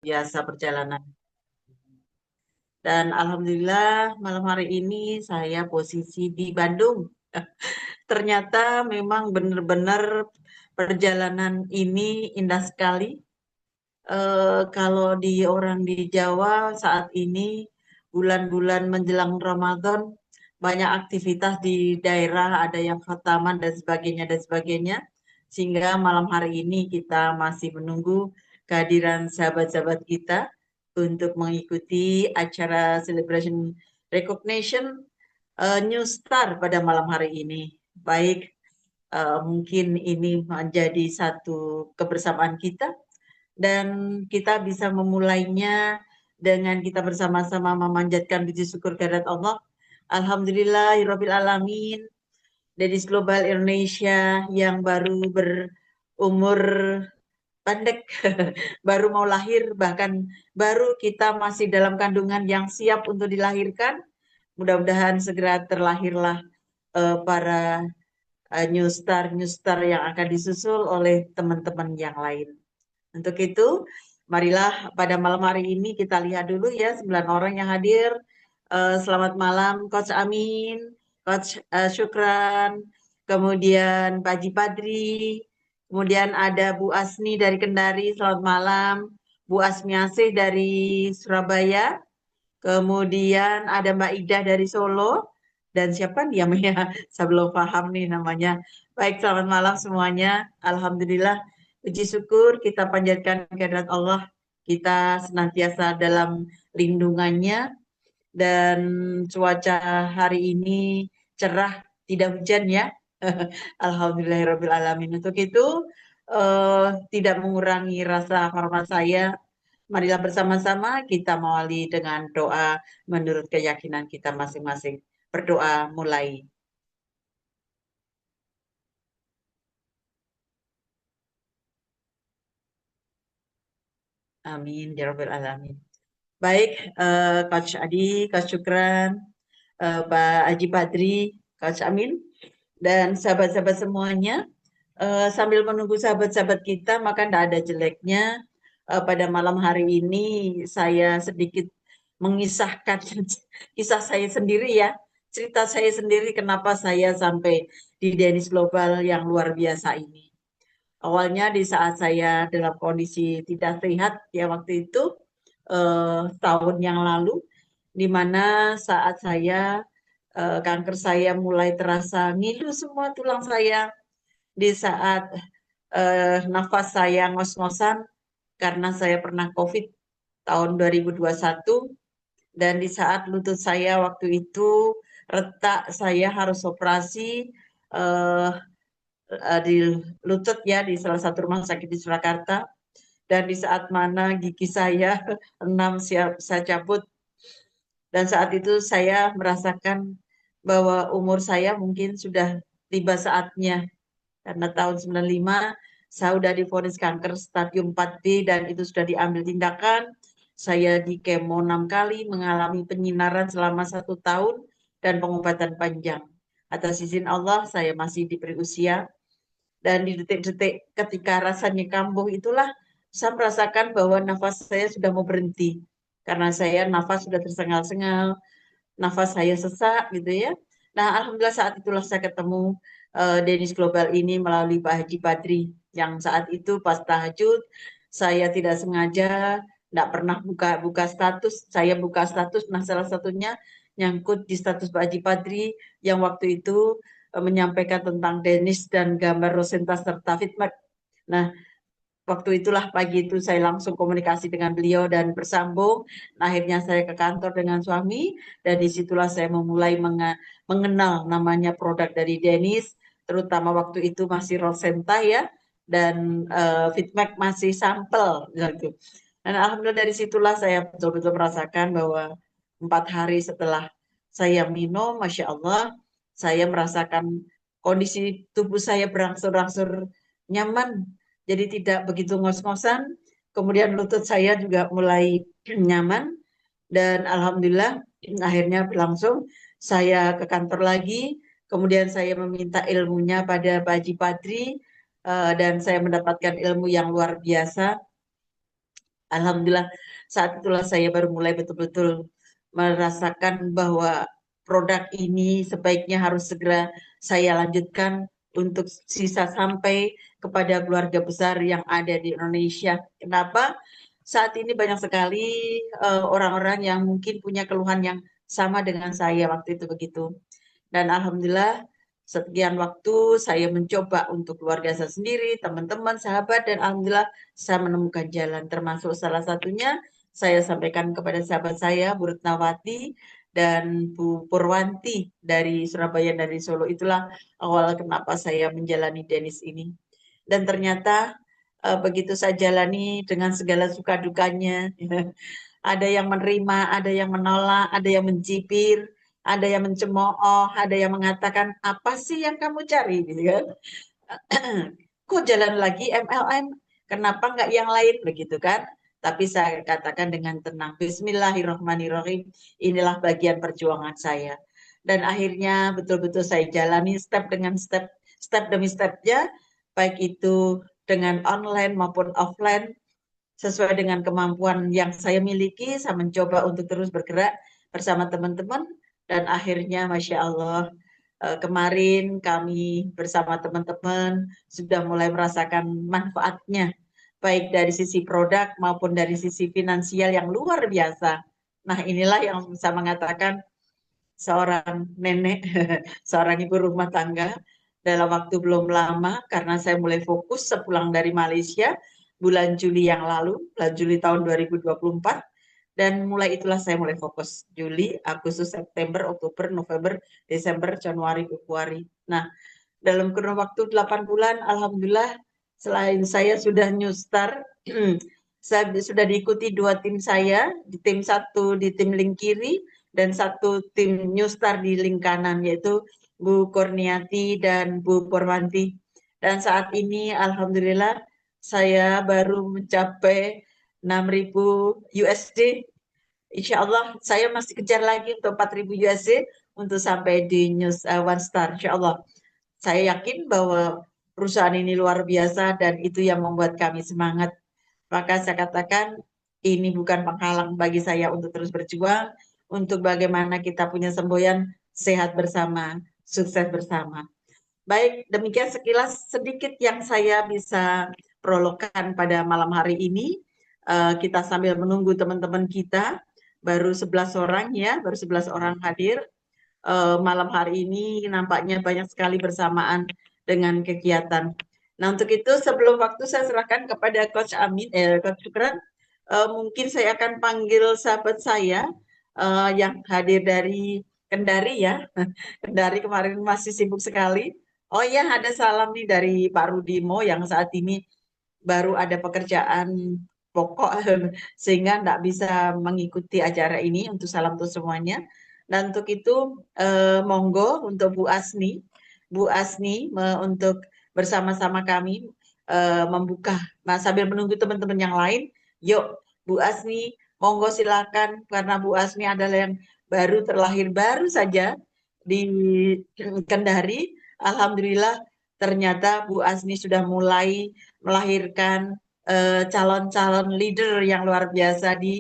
biasa perjalanan. Dan alhamdulillah malam hari ini saya posisi di Bandung. Ternyata memang benar-benar perjalanan ini indah sekali. Kalau di orang di Jawa saat ini bulan-bulan menjelang Ramadan banyak aktivitas di daerah, ada yang khataman dan sebagainya dan sebagainya. Sehingga malam hari ini kita masih menunggu kehadiran sahabat-sahabat kita untuk mengikuti acara celebration recognition New Star pada malam hari ini. Baik, mungkin ini menjadi satu kebersamaan kita dan kita bisa memulainya dengan kita bersama-sama memanjatkan puji syukur kehadirat Allah. Alhamdulillahirabbil alamin. Dedis Global Indonesia yang baru berumur pendek, baru mau lahir, bahkan baru kita masih dalam kandungan yang siap untuk dilahirkan. Mudah-mudahan segera terlahirlah para new star yang akan disusul oleh teman-teman yang lain. Untuk itu, marilah pada malam hari ini kita lihat dulu ya 9 orang yang hadir. Selamat malam Coach Amin, Coach Syukran, kemudian Pak Haji Padri, kemudian ada Bu Asni dari Kendari, selamat malam. Bu Asmiasih dari Surabaya, kemudian ada Mbak Ida dari Solo, dan siapa nih namanya? Saya belum paham nih namanya. Baik, selamat malam semuanya. Alhamdulillah, puji syukur kita panjatkan kehadirat Allah. Kita senantiasa dalam lindungannya dan cuaca hari ini cerah, tidak hujan ya. Alhamdulillahirrahmanirrahim. Untuk itu, tidak mengurangi rasa hormat saya. Marilah bersama-sama kita mengawali dengan doa menurut keyakinan kita masing-masing. Berdoa mulai. Amin. Ya Rabbal Alamin. Baik, Coach Adi, Coach Syukran, Pak Haji Badri, Coach Amin, dan sahabat-sahabat semuanya. Sambil menunggu sahabat-sahabat kita, maka tidak ada jeleknya pada malam hari ini saya sedikit mengisahkan kisah saya sendiri ya, cerita saya sendiri kenapa saya sampai di Danish Global yang luar biasa ini. Awalnya di saat saya dalam kondisi tidak sehat ya waktu itu tahun yang lalu, di mana saat saya kanker saya mulai terasa ngilu semua tulang saya di saat nafas saya ngos-ngosan karena saya pernah COVID tahun 2021 dan di saat lutut saya waktu itu retak saya harus operasi eh, di lutut ya di salah satu rumah sakit di Surakarta dan di saat mana gigi saya enam siap saya cabut dan saat itu saya merasakan bahwa umur saya mungkin sudah tiba saatnya karena tahun 95 saya sudah divonis kanker stadium 4B dan itu sudah diambil tindakan. Saya di kemo 6 kali, mengalami penyinaran selama 1 tahun dan pengobatan panjang. Atas izin Allah saya masih diberi usia dan di detik-detik ketika rasanya kambuh itulah saya merasakan bahwa nafas saya sudah mau berhenti. Karena saya nafas sudah tersengal-sengal, nafas saya sesak gitu ya. Nah, alhamdulillah saat itulah saya ketemu Danish Global ini melalui Pak Haji Badri yang saat itu pas tahajud saya tidak sengaja tidak pernah buka status, saya buka status, nah salah satunya nyangkut di status Pak Haji Badri yang waktu itu menyampaikan tentang Danish dan gambar Rosenta serta feedback. Nah, waktu itulah pagi itu saya langsung komunikasi dengan beliau dan bersambung. Nah, akhirnya saya ke kantor dengan suami dan disitulah saya memulai mengenal namanya produk dari Dennis, terutama waktu itu masih Rosenta ya, dan feedback masih sampel gitu. Dan alhamdulillah dari situlah saya betul-betul merasakan bahwa 4 hari setelah saya minum, Masya Allah, saya merasakan kondisi tubuh saya berangsur-angsur nyaman jadi tidak begitu ngos-ngosan. Kemudian lutut saya juga mulai nyaman dan alhamdulillah akhirnya berlangsung. Saya ke kantor lagi, kemudian saya meminta ilmunya pada Pak Haji Padri dan saya mendapatkan ilmu yang luar biasa Alhamdulillah saat itulah saya baru mulai betul-betul merasakan bahwa produk ini sebaiknya harus segera saya lanjutkan untuk sisa sampai kepada keluarga besar yang ada di Indonesia. Kenapa? Saat ini banyak sekali orang-orang yang mungkin punya keluhan yang sama dengan saya waktu itu begitu. Dan alhamdulillah sekian waktu saya mencoba untuk keluarga saya sendiri, teman-teman, sahabat, dan alhamdulillah saya menemukan jalan. Termasuk salah satunya saya sampaikan kepada sahabat saya, Bu Retnawati dan Bu Purwanti dari Surabaya, dari Solo. Itulah awal kenapa saya menjalani Denis ini. Dan ternyata begitu saya jalani dengan segala suka dukanya, ada yang menerima, ada yang menolak, ada yang mencibir, ada yang mencemooh, ada yang mengatakan apa sih yang kamu cari, gitu kan? Kok jalan lagi MLM? Kenapa nggak yang lain begitu kan? Tapi saya katakan dengan tenang, Bismillahirrahmanirrahim, inilah bagian perjuangan saya. Dan akhirnya betul-betul saya jalani step dengan step, step demi stepnya, baik itu dengan online maupun offline, sesuai dengan kemampuan yang saya miliki, saya mencoba untuk terus bergerak bersama teman-teman, dan akhirnya Masya Allah, kemarin kami bersama teman-teman sudah mulai merasakan manfaatnya, baik dari sisi produk maupun dari sisi finansial yang luar biasa. Nah, inilah yang bisa mengatakan seorang nenek, seorang ibu rumah tangga dalam waktu belum lama, karena saya mulai fokus sepulang dari Malaysia bulan Juli yang lalu, bulan Juli tahun 2024, dan mulai itulah saya mulai fokus Juli, Agustus, September, Oktober, November, Desember, Januari, Februari. Nah, dalam kurun waktu 8 bulan, Alhamdulillah, selain saya sudah new start, saya sudah diikuti 2 tim saya, di tim satu di tim link kiri, dan satu tim new start di link kanan, yaitu Bu Kurniati dan Bu Purwanti. Dan saat ini, Alhamdulillah, saya baru mencapai 6.000 USD. Insya Allah, saya masih kejar lagi untuk 4.000 USD untuk sampai di news one star. Insya Allah. Saya yakin bahwa perusahaan ini luar biasa dan itu yang membuat kami semangat. Maka saya katakan ini bukan penghalang bagi saya untuk terus berjuang, untuk bagaimana kita punya semboyan sehat bersama, sukses bersama. Baik, demikian sekilas sedikit yang saya bisa prologkan pada malam hari ini. Kita sambil menunggu teman-teman kita, baru 11 orang ya, baru 11 orang hadir malam hari ini, nampaknya banyak sekali bersamaan dengan kegiatan. Nah, untuk itu sebelum waktu saya serahkan kepada Coach Amin, Coach Syukran, mungkin saya akan panggil sahabat saya yang hadir dari Kendari ya. Kendari kemarin masih sibuk sekali. Oh iya, ada salam nih dari Pak Rudimo yang saat ini baru ada pekerjaan pokok sehingga tidak bisa mengikuti acara ini. Untuk salam untuk semuanya. Dan untuk itu monggo untuk Bu Asni untuk bersama-sama kami membuka. Nah, sambil menunggu teman-teman yang lain, yuk Bu Asni, monggo silakan karena Bu Asni adalah yang baru terlahir baru saja di Kendari. Alhamdulillah ternyata Bu Asni sudah mulai melahirkan calon-calon leader yang luar biasa di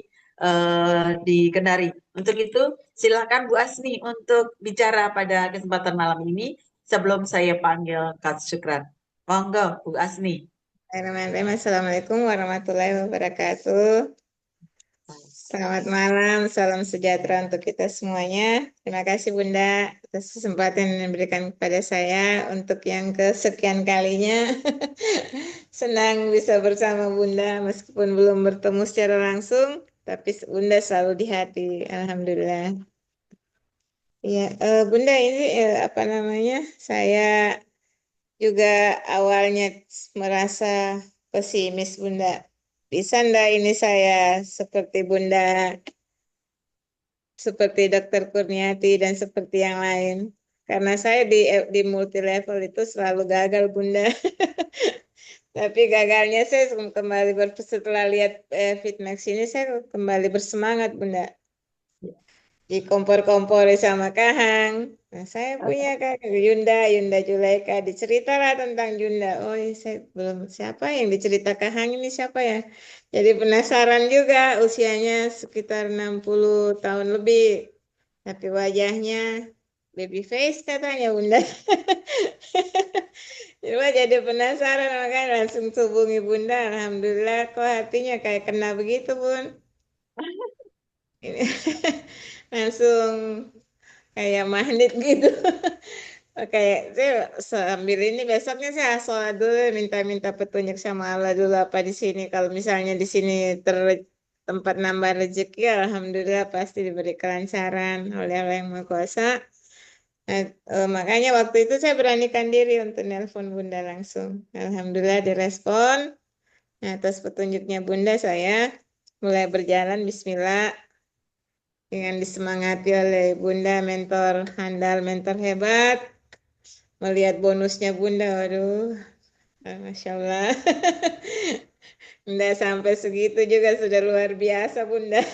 Kendari. Untuk itu, silakan Bu Asni untuk bicara pada kesempatan malam ini sebelum saya panggil Kak Syukran. Monggo, Bu Asni. Assalamualaikum warahmatullahi wabarakatuh. Selamat malam, salam sejahtera untuk kita semuanya. Terima kasih Bunda atas kesempatan yang diberikan kepada saya untuk yang kesekian kalinya. Senang bisa bersama Bunda meskipun belum bertemu secara langsung, tapi Bunda selalu di hati. Alhamdulillah. Ya, Bunda ini apa namanya? Saya juga awalnya merasa pesimis Bunda. Bisa ndak ini saya seperti Bunda, seperti Dokter Kurniati dan seperti yang lain. Karena saya di multi level itu selalu gagal Bunda. Tapi gagalnya saya kembali setelah lihat Fitmax ini saya kembali bersemangat Bunda. dikompor-kompori sama Kahang. Nah, saya punya kakak Yunda, Yunda Juleka. Diceritalah tentang Yunda. Oh, iya, saya belum siapa yang dicerita Kahang ini siapa ya? Jadi penasaran juga usianya sekitar 60 tahun lebih. Tapi wajahnya baby face katanya Bunda. Jadi penasaran makanya langsung hubungi Bunda. Alhamdulillah kok hatinya kayak kena begitu Bun. Ini langsung kayak magnet gitu. Oke, saya sambil ini besoknya saya sholat dulu, minta-minta petunjuk sama Allah dulu apa di sini. Kalau misalnya di sini tempat nambah rezeki, alhamdulillah pasti diberi kelancaran oleh Allah yang Maha Kuasa. Nah, makanya waktu itu saya beranikan diri untuk nelpon Bunda langsung. Alhamdulillah direspon. Nah, atas petunjuknya Bunda saya mulai berjalan Bismillah dengan disemangati oleh Bunda mentor handal, mentor hebat. Melihat bonusnya Bunda, waduh, Masya Allah. Nggak sampai segitu juga sudah luar biasa Bunda.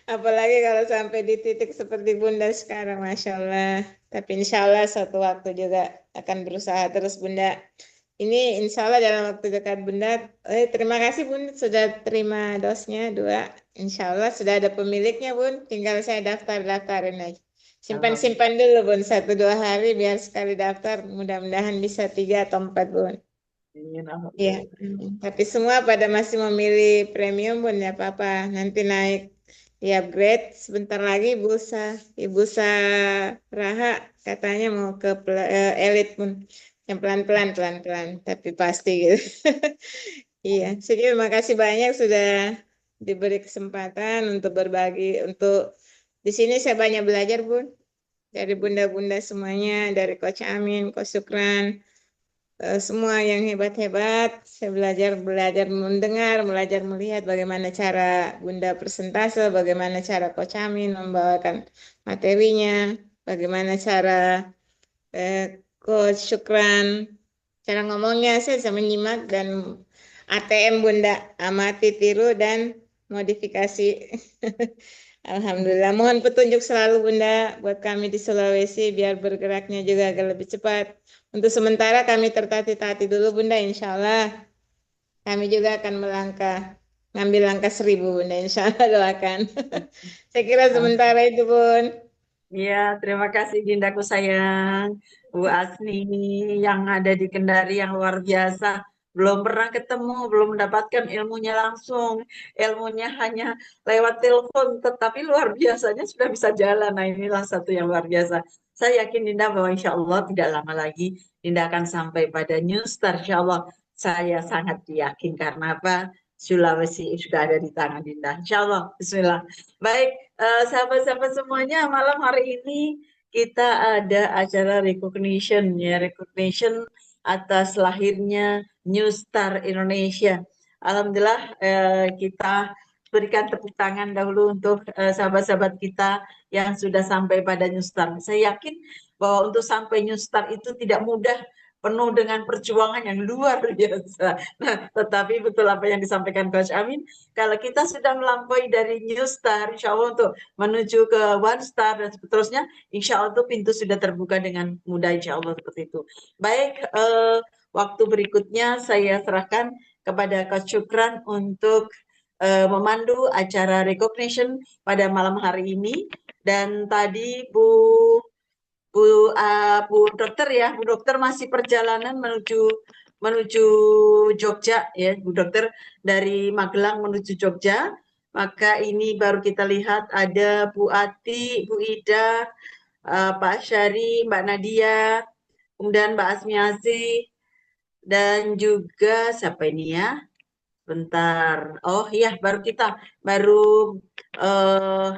Apalagi kalau sampai di titik seperti Bunda sekarang, Masya Allah. Tapi insya Allah suatu waktu juga akan berusaha terus Bunda. Ini insya Allah dalam waktu dekat Bunda. Terima kasih Bunda sudah terima dosnya dua. Insya Allah sudah ada pemiliknya Bun. Tinggal saya daftarin aja. Alhamdulillah. Simpan-simpan dulu Bun. 1-2 hari biar sekali daftar. Mudah-mudahan bisa 3 atau 4 Bun. Iya, Alhamdulillah. tapi semua pada masih memilih premium pun ya apa-apa. Nanti naik di upgrade sebentar lagi Ibu Raha katanya mau ke elit pun. Yang pelan-pelan, pelan-pelan, tapi pasti gitu. Iya, jadi terima kasih banyak sudah diberi kesempatan untuk berbagi. Untuk di sini saya banyak belajar, Bun. Dari bunda-bunda semuanya, dari Coach Amin, Coach Sukran, semua yang hebat-hebat. Saya belajar belajar mendengar, belajar melihat bagaimana cara Bunda presentase, bagaimana cara Coach Amin membawakan materinya, bagaimana cara eh, Coach Syukran cara ngomongnya. Saya bisa menyimak dan ATM Bunda, amati, tiru dan modifikasi. Alhamdulillah. Mohon petunjuk selalu Bunda buat kami di Sulawesi biar bergeraknya juga agak lebih cepat. Untuk sementara kami tertati-tati dulu Bunda, insya Allah kami juga akan ngambil langkah 1000 Bunda, insya Allah doakan. Saya kira sementara itu Bun. Iya, terima kasih Dindaku sayang. Bu Asni yang ada di Kendari yang luar biasa. Belum pernah ketemu, belum mendapatkan ilmunya langsung. Ilmunya hanya lewat telepon, tetapi luar biasanya sudah bisa jalan. Nah, inilah satu yang luar biasa. Saya yakin Dinda bahwa insya Allah tidak lama lagi Dinda akan sampai pada New Star. Insya Allah saya sangat yakin karena apa? Sulawesi sudah ada di tangan Dinda. Insya Allah. Bismillah. Baik, sahabat-sahabat semuanya, malam hari ini kita ada acara recognition ya, recognition atas lahirnya New Star Indonesia. Alhamdulillah kita berikan tepuk tangan dahulu untuk sahabat-sahabat kita yang sudah sampai pada New Star. Saya yakin bahwa untuk sampai New Star itu tidak mudah, penuh dengan perjuangan yang luar biasa. Nah, tetapi betul apa yang disampaikan Coach Amin, kalau kita sudah melampaui dari New Star, insya Allah untuk menuju ke One Star dan seterusnya, insya Allah itu pintu sudah terbuka dengan mudah, insya Allah seperti itu. Baik, waktu berikutnya saya serahkan kepada Coach Syukran untuk memandu acara recognition pada malam hari ini. Dan tadi Bu Bu Dokter ya, Bu Dokter masih perjalanan menuju menuju Jogja ya, Bu Dokter dari Magelang menuju Jogja. Maka ini baru kita lihat ada Bu Ati, Bu Ida, Pak Syari, Mbak Nadia, kemudian Mbak Asmiasi, dan juga siapa ini ya? Bentar. Oh iya, baru eh,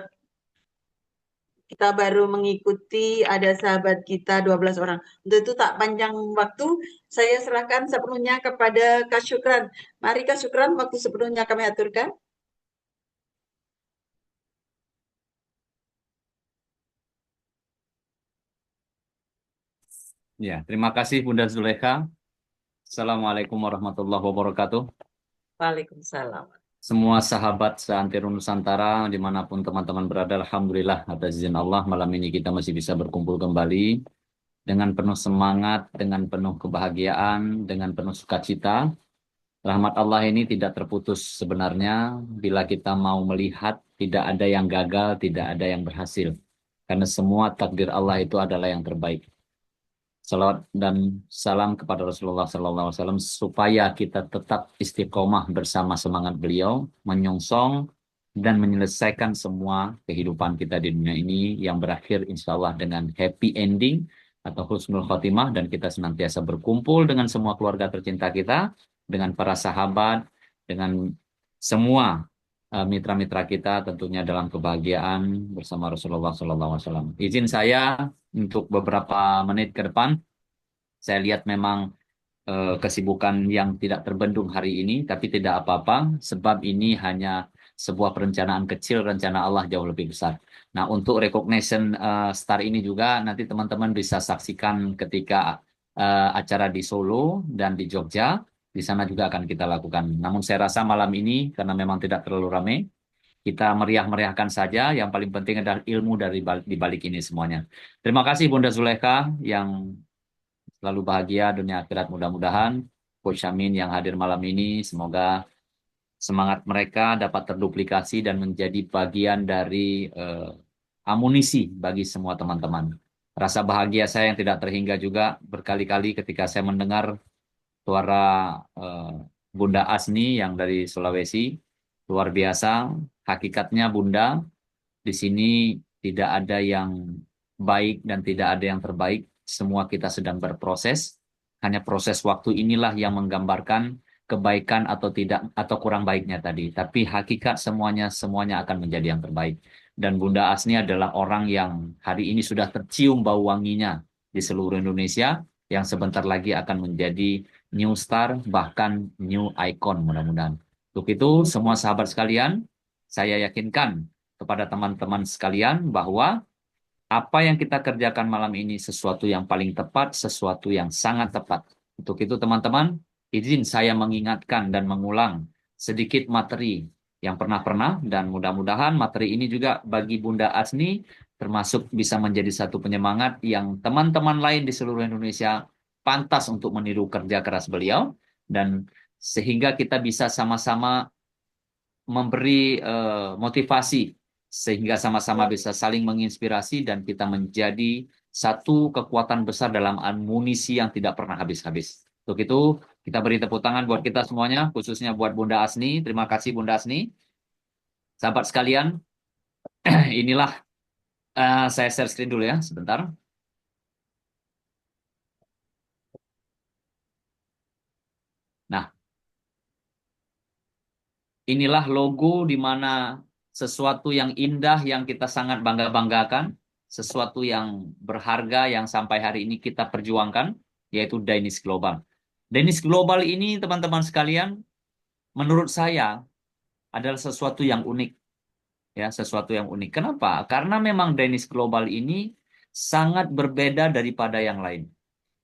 kita baru mengikuti ada sahabat kita 12 orang. Untuk itu tak panjang waktu, saya serahkan sepenuhnya kepada Kak Syukran. Mari Kak Syukran, waktu sepenuhnya kami aturkan. Ya, terima kasih Bunda Zulekha. Assalamualaikum warahmatullahi wabarakatuh. Waalaikumsalam. Semua sahabat seantero Nusantara, dimanapun teman-teman berada, Alhamdulillah atas izin Allah, malam ini kita masih bisa berkumpul kembali dengan penuh semangat, dengan penuh kebahagiaan, dengan penuh sukacita. Rahmat Allah ini tidak terputus sebenarnya bila kita mau melihat tidak ada yang gagal, tidak ada yang berhasil. Karena semua takdir Allah itu adalah yang terbaik. Salawat dan salam kepada Rasulullah SAW supaya kita tetap istiqomah bersama semangat beliau, menyongsong dan menyelesaikan semua kehidupan kita di dunia ini yang berakhir insya Allah dengan happy ending atau husnul khotimah, dan kita senantiasa berkumpul dengan semua keluarga tercinta kita, dengan para sahabat, dengan semua mitra-mitra kita tentunya dalam kebahagiaan bersama Rasulullah SAW. Izin saya untuk beberapa menit ke depan, saya lihat memang kesibukan yang tidak terbendung hari ini, tapi tidak apa-apa, sebab ini hanya sebuah perencanaan kecil, rencana Allah jauh lebih besar. Nah, untuk recognition star ini juga nanti teman-teman bisa saksikan ketika acara di Solo dan di Jogja. Di sana juga akan kita lakukan. Namun saya rasa malam ini, karena memang tidak terlalu ramai, kita meriah-meriahkan saja. Yang paling penting adalah ilmu dari di balik ini semuanya. Terima kasih Bunda Zulekha yang selalu bahagia dunia akhirat mudah-mudahan. Coach Amin yang hadir malam ini, semoga semangat mereka dapat terduplikasi dan menjadi bagian dari amunisi bagi semua teman-teman. Rasa bahagia saya yang tidak terhingga juga berkali-kali ketika saya mendengar suara eh, Bunda Asni yang dari Sulawesi. Luar biasa, hakikatnya Bunda, di sini tidak ada yang baik dan tidak ada yang terbaik. Semua kita sedang berproses. Hanya proses waktu inilah yang menggambarkan kebaikan atau tidak atau kurang baiknya tadi. Tapi hakikat semuanya akan menjadi yang terbaik. Dan Bunda Asni adalah orang yang hari ini sudah tercium bau wanginya di seluruh Indonesia, yang sebentar lagi akan menjadi new star, bahkan new icon mudah-mudahan. Untuk itu, semua sahabat sekalian, saya yakinkan kepada teman-teman sekalian bahwa apa yang kita kerjakan malam ini sesuatu yang paling tepat, sesuatu yang sangat tepat. Untuk itu teman-teman, izin saya mengingatkan dan mengulang sedikit materi yang pernah-pernah, dan mudah-mudahan materi ini juga bagi Bunda Asni termasuk bisa menjadi satu penyemangat yang teman-teman lain di seluruh Indonesia pantas untuk meniru kerja keras beliau, dan sehingga kita bisa sama-sama memberi motivasi sehingga sama-sama bisa saling menginspirasi dan kita menjadi satu kekuatan besar dalam amunisi yang tidak pernah habis-habis. Untuk itu, kita beri tepuk tangan buat kita semuanya, khususnya buat Bunda Asni. Terima kasih Bunda Asni. Sahabat sekalian, inilah saya share screen dulu ya, sebentar. Nah, inilah logo di mana sesuatu yang indah yang kita sangat bangga-banggakan, sesuatu yang berharga yang sampai hari ini kita perjuangkan, yaitu Danish Global. Danish Global ini, teman-teman sekalian, menurut saya adalah sesuatu yang unik, ya, sesuatu yang unik. Kenapa? Karena memang Danish Global ini sangat berbeda daripada yang lain.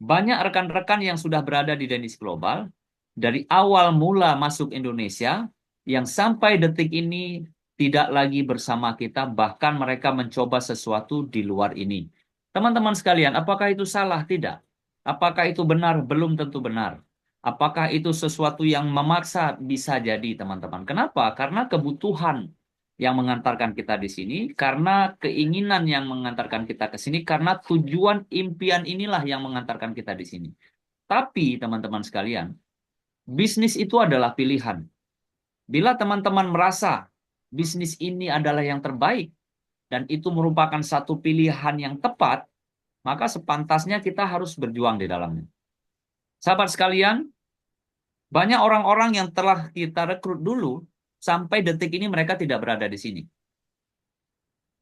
Banyak rekan-rekan yang sudah berada di Danish Global dari awal mula masuk Indonesia yang sampai detik ini tidak lagi bersama kita, bahkan mereka mencoba sesuatu di luar ini. Teman-teman sekalian, apakah itu salah? Tidak. Apakah itu benar? Belum tentu benar. Apakah itu sesuatu yang memaksa? Bisa jadi, teman-teman. Kenapa? Karena kebutuhan yang mengantarkan kita di sini, karena keinginan yang mengantarkan kita ke sini, karena tujuan impian inilah yang mengantarkan kita di sini. Tapi teman-teman sekalian, bisnis itu adalah pilihan. Bila teman-teman merasa bisnis ini adalah yang terbaik dan itu merupakan satu pilihan yang tepat, maka sepantasnya kita harus berjuang di dalamnya. Sahabat sekalian, banyak orang-orang yang telah kita rekrut dulu, sampai detik ini mereka tidak berada di sini.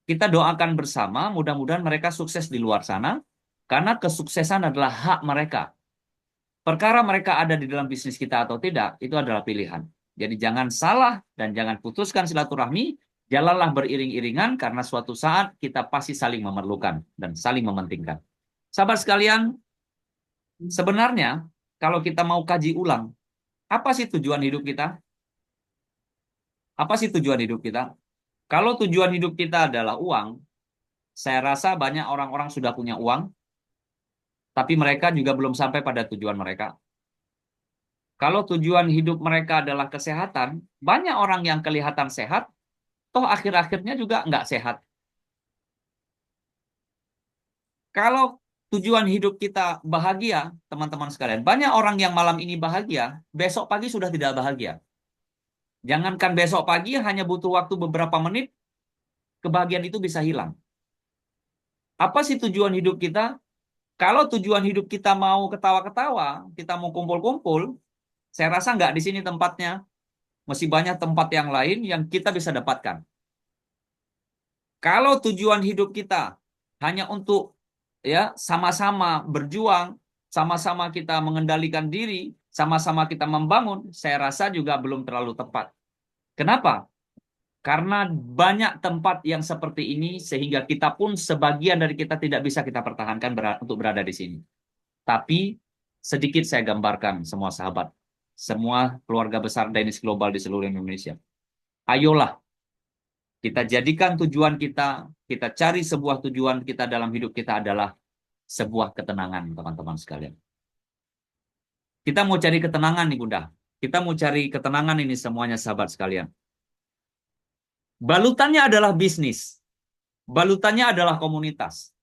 Kita doakan bersama, mudah-mudahan mereka sukses di luar sana, karena kesuksesan adalah hak mereka. Perkara mereka ada di dalam bisnis kita atau tidak, itu adalah pilihan. Jadi jangan salah dan jangan putuskan silaturahmi, jalanlah beriring-iringan, karena suatu saat kita pasti saling memerlukan dan saling mementingkan. Sahabat sekalian, sebenarnya kalau kita mau kaji ulang, apa sih tujuan hidup kita? Apa sih tujuan hidup kita? Kalau tujuan hidup kita adalah uang, saya rasa banyak orang-orang sudah punya uang, tapi mereka juga belum sampai pada tujuan mereka. Kalau tujuan hidup mereka adalah kesehatan, banyak orang yang kelihatan sehat, toh akhir-akhirnya juga nggak sehat. Kalau tujuan hidup kita bahagia, teman-teman sekalian, banyak orang yang malam ini bahagia, besok pagi sudah tidak bahagia. Jangankan besok pagi, hanya butuh waktu beberapa menit, kebahagiaan itu bisa hilang. Apa sih tujuan hidup kita? Kalau tujuan hidup kita mau ketawa-ketawa, kita mau kumpul-kumpul, saya rasa nggak di sini tempatnya. Masih banyak tempat yang lain yang kita bisa dapatkan. Kalau tujuan hidup kita hanya untuk ya sama-sama berjuang, sama-sama kita mengendalikan diri, sama-sama kita membangun, saya rasa juga belum terlalu tepat. Kenapa? Karena banyak tempat yang seperti ini sehingga kita pun sebagian dari kita tidak bisa kita pertahankan untuk berada di sini. Tapi sedikit saya gambarkan semua sahabat, semua keluarga besar Dainis Global di seluruh Indonesia. Ayolah kita jadikan tujuan kita cari sebuah tujuan kita dalam hidup kita adalah sebuah ketenangan, teman-teman sekalian. Kita mau cari ketenangan nih, Bunda. Kita mau cari ketenangan ini semuanya, sahabat sekalian. Balutannya adalah bisnis. Balutannya adalah komunitas.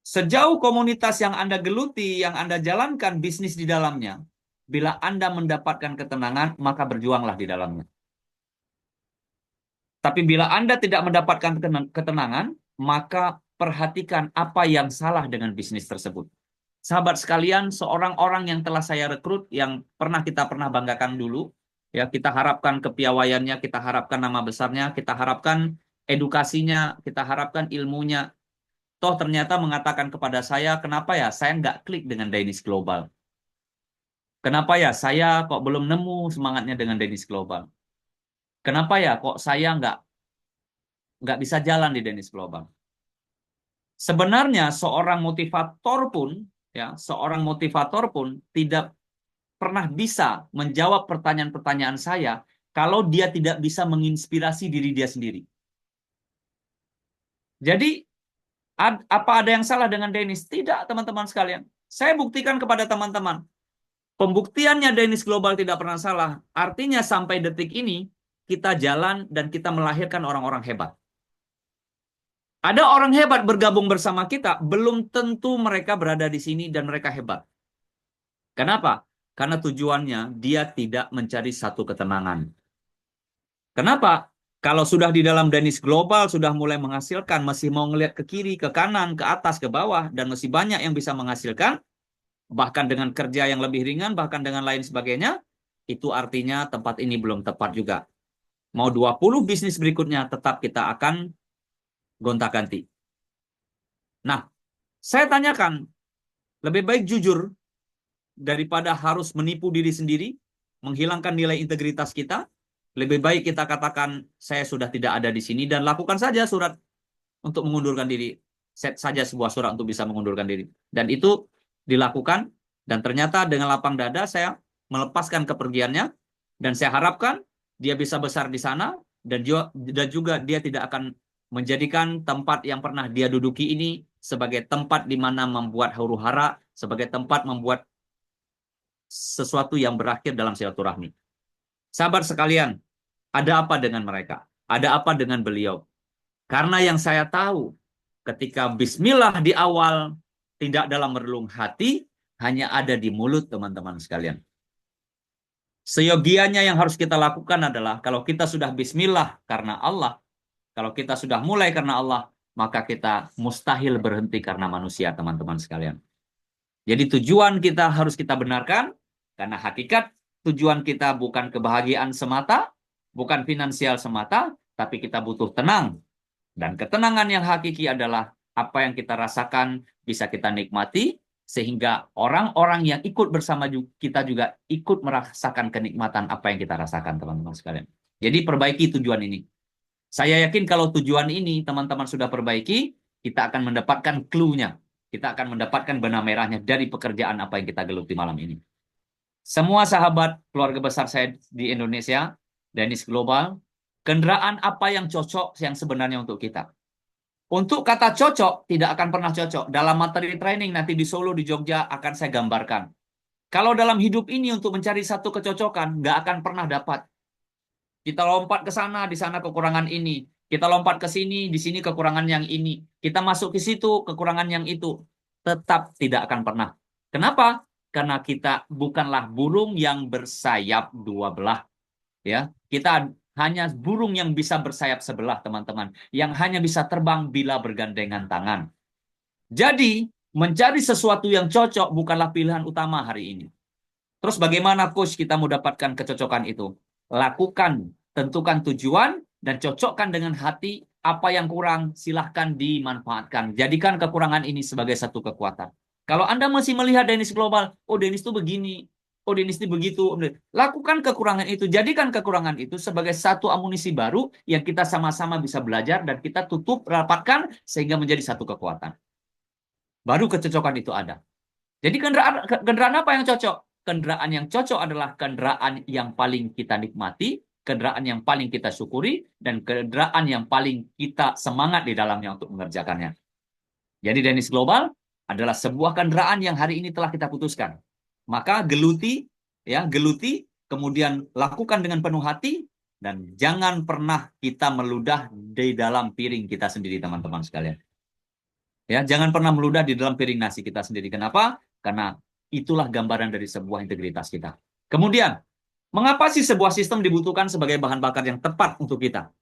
Sejauh komunitas yang Anda geluti, yang Anda jalankan bisnis di dalamnya, bila Anda mendapatkan ketenangan, maka berjuanglah di dalamnya. Tapi bila Anda tidak mendapatkan ketenangan, maka perhatikan apa yang salah dengan bisnis tersebut. Sahabat sekalian, seorang orang yang telah saya rekrut, yang kita pernah banggakan dulu, ya kita harapkan kepiawaiannya, kita harapkan nama besarnya, kita harapkan edukasinya, kita harapkan ilmunya. Toh ternyata mengatakan kepada saya, kenapa ya saya nggak klik dengan Dainis Global? Kenapa ya saya kok belum nemu semangatnya dengan Dainis Global? Kenapa ya kok saya nggak bisa jalan di Dainis Global? Sebenarnya seorang motivator pun tidak pernah bisa menjawab pertanyaan-pertanyaan saya kalau dia tidak bisa menginspirasi diri dia sendiri. Jadi, apa ada yang salah dengan Dainis? Tidak, teman-teman sekalian. Saya buktikan kepada teman-teman. Pembuktiannya Dainis Global tidak pernah salah. Artinya sampai detik ini, kita jalan dan kita melahirkan orang-orang hebat. Ada orang hebat bergabung bersama kita, belum tentu mereka berada di sini dan mereka hebat. Kenapa? Karena tujuannya dia tidak mencari satu ketenangan. Kenapa? Kalau sudah di dalam Dainis Global, sudah mulai menghasilkan, masih mau ngelihat ke kiri, ke kanan, ke atas, ke bawah, dan masih banyak yang bisa menghasilkan, bahkan dengan kerja yang lebih ringan, bahkan dengan lain sebagainya, itu artinya tempat ini belum tepat juga. Mau 20 bisnis berikutnya, tetap kita akan gonta-ganti. Nah, saya tanyakan, lebih baik jujur daripada harus menipu diri sendiri, menghilangkan nilai integritas kita. Lebih baik kita katakan, saya sudah tidak ada di sini, dan lakukan saja surat untuk mengundurkan diri. Set saja sebuah surat untuk bisa mengundurkan diri. Dan itu dilakukan, dan ternyata dengan lapang dada saya melepaskan kepergiannya, dan saya harapkan dia bisa besar di sana, dan juga dia tidak akan menjadikan tempat yang pernah dia duduki ini sebagai tempat di mana membuat huru hara, sebagai tempat membuat sesuatu yang berakhir dalam silaturahmi. Sahabat sekalian, ada apa dengan mereka? Ada apa dengan beliau? Karena yang saya tahu, ketika bismillah di awal, tidak dalam relung hati, hanya ada di mulut, teman-teman sekalian. Seyogianya yang harus kita lakukan adalah, kalau kita sudah bismillah karena Allah, kalau kita sudah mulai karena Allah, maka kita mustahil berhenti karena manusia, teman-teman sekalian. Jadi tujuan kita harus kita benarkan, karena hakikat tujuan kita bukan kebahagiaan semata, bukan finansial semata, tapi kita butuh tenang. Dan ketenangan yang hakiki adalah apa yang kita rasakan bisa kita nikmati, sehingga orang-orang yang ikut bersama kita juga ikut merasakan kenikmatan apa yang kita rasakan, teman-teman sekalian. Jadi perbaiki tujuan ini. Saya yakin kalau tujuan ini teman-teman sudah perbaiki, kita akan mendapatkan clue-nya. Kita akan mendapatkan benang merahnya dari pekerjaan apa yang kita geluti malam ini. Semua sahabat keluarga besar saya di Indonesia, Dainis Global, Kendaraan apa yang cocok yang sebenarnya untuk kita. Untuk kata cocok, tidak akan pernah cocok. Dalam materi training nanti di Solo, di Jogja akan saya gambarkan. Kalau dalam hidup ini untuk mencari satu kecocokan, nggak akan pernah dapat. Kita lompat ke sana, di sana kekurangan ini. Kita lompat ke sini, di sini kekurangan yang ini. Kita masuk ke situ, kekurangan yang itu. Tetap tidak akan pernah. Kenapa? Karena kita bukanlah burung yang bersayap dua belah. Ya, kita hanya burung yang bisa bersayap sebelah, teman-teman. Yang hanya bisa terbang bila bergandengan tangan. Jadi, mencari sesuatu yang cocok bukanlah pilihan utama hari ini. Terus bagaimana coach kita mau dapatkan kecocokan itu? Lakukan, tentukan tujuan, dan cocokkan dengan hati. Apa yang kurang, silahkan dimanfaatkan. Jadikan kekurangan ini sebagai satu kekuatan. Kalau Anda masih melihat Dennis Global, oh Dennis itu begini, oh Dennis itu begitu. Lakukan kekurangan itu, jadikan kekurangan itu sebagai satu amunisi baru yang kita sama-sama bisa belajar dan kita tutup, rapatkan sehingga menjadi satu kekuatan. Baru kecocokan itu ada. Jadi kendaraan apa yang cocok? Kendaraan yang cocok adalah kendaraan yang paling kita nikmati, kendaraan yang paling kita syukuri, dan kendaraan yang paling kita semangat di dalamnya untuk mengerjakannya. Jadi Dennis Global adalah sebuah kendaraan yang hari ini telah kita putuskan. Maka geluti, kemudian lakukan dengan penuh hati, dan jangan pernah kita meludah di dalam piring kita sendiri, teman-teman sekalian. Ya, jangan pernah meludah di dalam piring nasi kita sendiri. Kenapa? Karena itulah gambaran dari sebuah integritas kita. Kemudian, mengapa sih sebuah sistem dibutuhkan sebagai bahan bakar yang tepat untuk kita?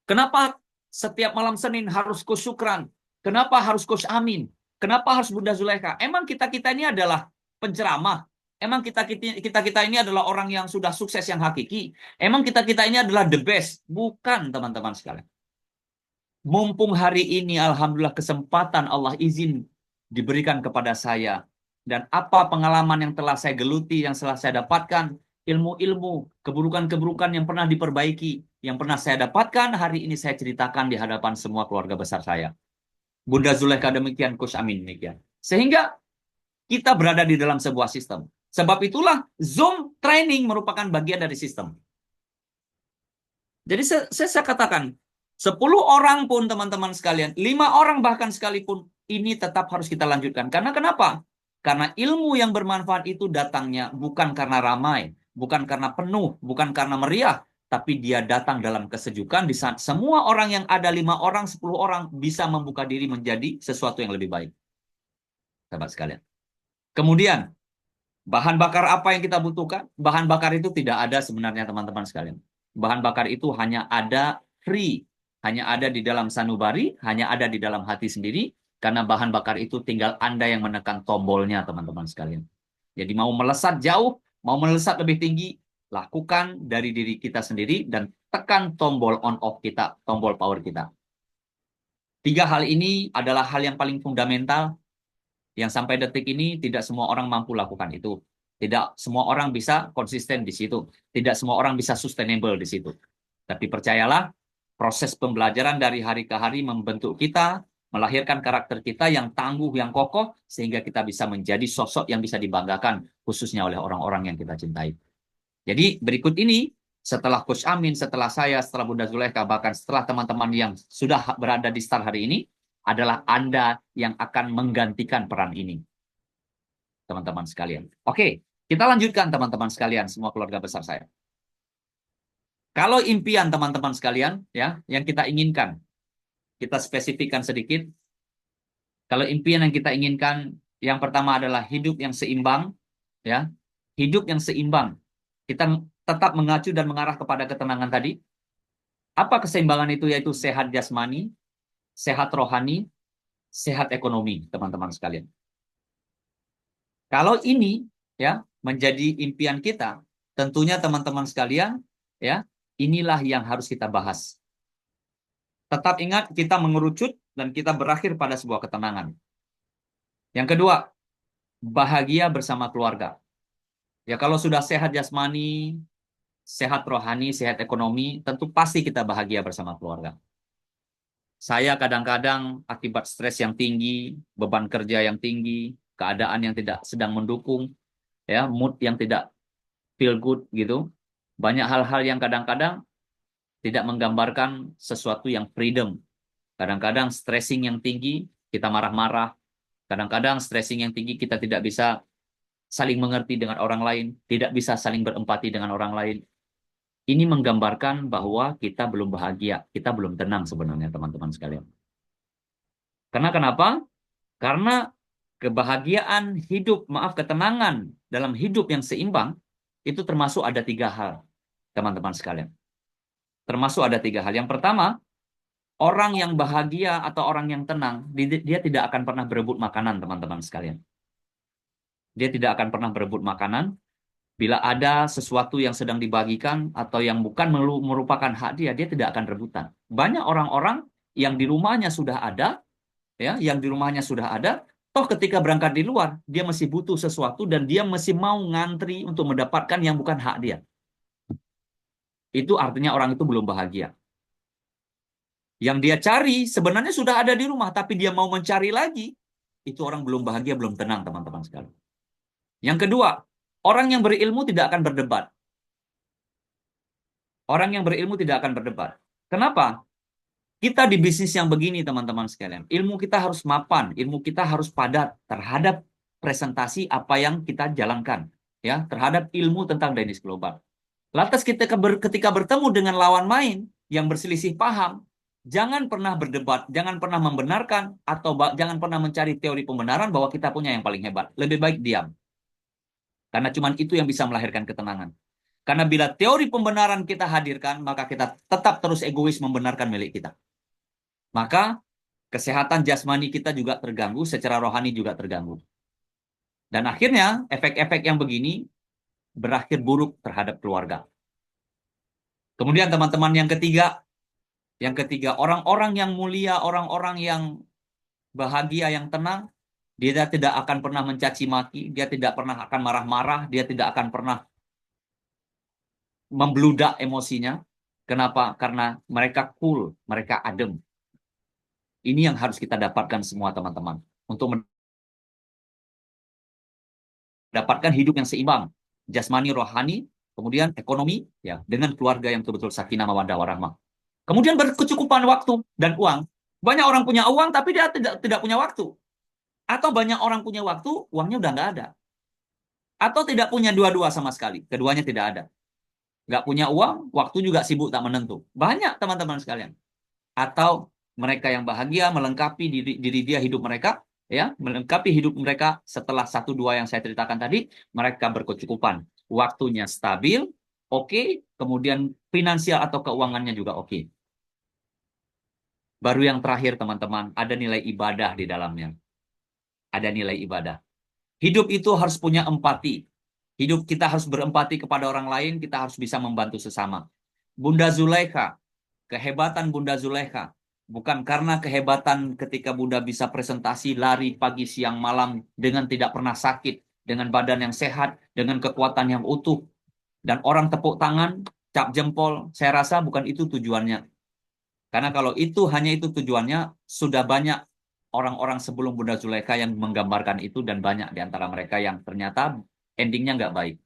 Kenapa setiap malam Senin harus Coach Syukran? Kenapa harus Coach Amin? Kenapa harus Bunda Zulaikha? Emang kita-kita ini adalah penceramah? Emang kita-kita ini adalah orang yang sudah sukses yang hakiki? Emang kita-kita ini adalah the best? Bukan, teman-teman sekalian. Mumpung hari ini, alhamdulillah kesempatan Allah izin diberikan kepada saya. Dan apa pengalaman yang telah saya geluti, yang telah saya dapatkan, ilmu-ilmu, keburukan-keburukan yang pernah diperbaiki, yang pernah saya dapatkan, hari ini saya ceritakan di hadapan semua keluarga besar saya. Bunda Zulaikha demikian, Coach Amin demikian. Sehingga kita berada di dalam sebuah sistem. Sebab itulah Zoom training merupakan bagian dari sistem. Jadi saya katakan, 10 orang pun teman-teman sekalian, 5 orang bahkan sekalipun, ini tetap harus kita lanjutkan. Karena kenapa? Karena ilmu yang bermanfaat itu datangnya bukan karena ramai, bukan karena penuh, bukan karena meriah, tapi dia datang dalam kesejukan di saat semua orang yang ada 5 orang, 10 orang bisa membuka diri menjadi sesuatu yang lebih baik. Sahabat sekalian. Kemudian, bahan bakar apa yang kita butuhkan? Bahan bakar itu tidak ada sebenarnya teman-teman sekalian. Bahan bakar itu hanya ada free. Hanya ada di dalam sanubari, hanya ada di dalam hati sendiri, karena bahan bakar itu tinggal Anda yang menekan tombolnya, teman-teman sekalian. Jadi mau melesat jauh, mau melesat lebih tinggi, lakukan dari diri kita sendiri dan tekan tombol on-off kita, tombol power kita. 3 hal ini adalah hal yang paling fundamental, yang sampai detik ini tidak semua orang mampu lakukan itu. Tidak semua orang bisa konsisten di situ. Tidak semua orang bisa sustainable di situ. Tapi percayalah, proses pembelajaran dari hari ke hari membentuk kita, melahirkan karakter kita yang tangguh, yang kokoh, sehingga kita bisa menjadi sosok yang bisa dibanggakan, khususnya oleh orang-orang yang kita cintai. Jadi berikut ini, setelah Coach Amin, setelah saya, setelah Bunda Zulaikha, bahkan setelah teman-teman yang sudah berada di start hari ini, adalah Anda yang akan menggantikan peran ini. Teman-teman sekalian. Oke, kita lanjutkan teman-teman sekalian, semua keluarga besar saya. Kalau impian teman-teman sekalian, ya, yang kita inginkan, kita spesifikkan sedikit. Kalau impian yang kita inginkan, yang pertama adalah hidup yang seimbang, ya, hidup yang seimbang. Kita tetap mengacu dan mengarah kepada ketenangan tadi. Apa keseimbangan itu? Yaitu sehat jasmani, sehat rohani, sehat ekonomi, teman-teman sekalian. Kalau ini, ya, menjadi impian kita, tentunya teman-teman sekalian, ya, inilah yang harus kita bahas. Tetap ingat, kita mengerucut dan kita berakhir pada sebuah ketenangan. Yang kedua, bahagia bersama keluarga. Ya, kalau sudah sehat jasmani, sehat rohani, sehat ekonomi, tentu pasti kita bahagia bersama keluarga. Saya kadang-kadang akibat stres yang tinggi, beban kerja yang tinggi, keadaan yang tidak sedang mendukung, ya, mood yang tidak feel good gitu. Banyak hal-hal yang kadang-kadang tidak menggambarkan sesuatu yang freedom. Kadang-kadang stressing yang tinggi, kita marah-marah. Kadang-kadang stressing yang tinggi, kita tidak bisa saling mengerti dengan orang lain, tidak bisa saling berempati dengan orang lain. Ini menggambarkan bahwa kita belum bahagia, kita belum tenang sebenarnya teman-teman sekalian. Karena kenapa? Karena kebahagiaan hidup, ketenangan dalam hidup yang seimbang, itu termasuk ada 3 hal, teman-teman sekalian. Termasuk ada 3 hal. Yang pertama, orang yang bahagia atau orang yang tenang, dia tidak akan pernah berebut makanan, teman-teman sekalian. Dia tidak akan pernah berebut makanan. Bila ada sesuatu yang sedang dibagikan atau yang bukan merupakan hak dia, dia tidak akan rebutan. Banyak orang-orang yang di rumahnya sudah ada, ya, yang di rumahnya sudah ada, toh ketika berangkat di luar, dia masih butuh sesuatu dan dia masih mau ngantri untuk mendapatkan yang bukan hak dia. Itu artinya orang itu belum bahagia. Yang dia cari sebenarnya sudah ada di rumah, tapi dia mau mencari lagi, itu orang belum bahagia, belum tenang, teman-teman sekalian. Yang kedua, orang yang berilmu tidak akan berdebat. Orang yang berilmu tidak akan berdebat. Kenapa? Kita di bisnis yang begini, teman-teman sekalian. Ilmu kita harus mapan, ilmu kita harus padat terhadap presentasi apa yang kita jalankan, ya, terhadap ilmu tentang bisnis global. Lantas ketika bertemu dengan lawan main yang berselisih paham, jangan pernah berdebat, jangan pernah membenarkan, atau jangan pernah mencari teori pembenaran bahwa kita punya yang paling hebat. Lebih baik diam. Karena cuma itu yang bisa melahirkan ketenangan. Karena bila teori pembenaran kita hadirkan, maka kita tetap terus egois membenarkan milik kita. Maka kesehatan jasmani kita juga terganggu, secara rohani juga terganggu. Dan akhirnya efek-efek yang begini berakhir buruk terhadap keluarga. Kemudian teman-teman yang ketiga, orang-orang yang mulia, orang-orang yang bahagia, yang tenang, dia tidak akan pernah mencaci maki, dia tidak pernah akan marah-marah, dia tidak akan pernah membludak emosinya. Kenapa? Karena mereka cool, mereka adem. Ini yang harus kita dapatkan semua teman-teman. Untuk mendapatkan hidup yang seimbang. Jasmani, rohani, kemudian ekonomi, ya, dengan keluarga yang betul-betul sakinah, mawaddah, warahmah. Kemudian berkecukupan waktu dan uang. Banyak orang punya uang, tapi dia tidak punya waktu. Atau banyak orang punya waktu, uangnya udah nggak ada. Atau tidak punya dua-dua sama sekali. Keduanya tidak ada. Nggak punya uang, waktu juga sibuk tak menentu. Banyak teman-teman sekalian. Atau mereka yang bahagia melengkapi diri dia, hidup mereka, ya, melengkapi hidup mereka setelah 1-2 yang saya ceritakan tadi, mereka berkecukupan, waktunya stabil, oke, kemudian finansial atau keuangannya juga oke. Baru yang terakhir teman-teman, ada nilai ibadah di dalamnya. Ada nilai ibadah. Hidup itu harus punya empati. Hidup kita harus berempati kepada orang lain, kita harus bisa membantu sesama. Bunda Zulaikha, kehebatan Bunda Zulaikha bukan karena kehebatan ketika Bunda bisa presentasi lari pagi siang malam dengan tidak pernah sakit, dengan badan yang sehat, dengan kekuatan yang utuh, dan orang tepuk tangan, cap jempol. Saya rasa bukan itu tujuannya. Karena kalau itu hanya itu tujuannya, sudah banyak orang-orang sebelum Bunda Zulaikha yang menggambarkan itu, dan banyak di antara mereka yang ternyata endingnya nggak baik.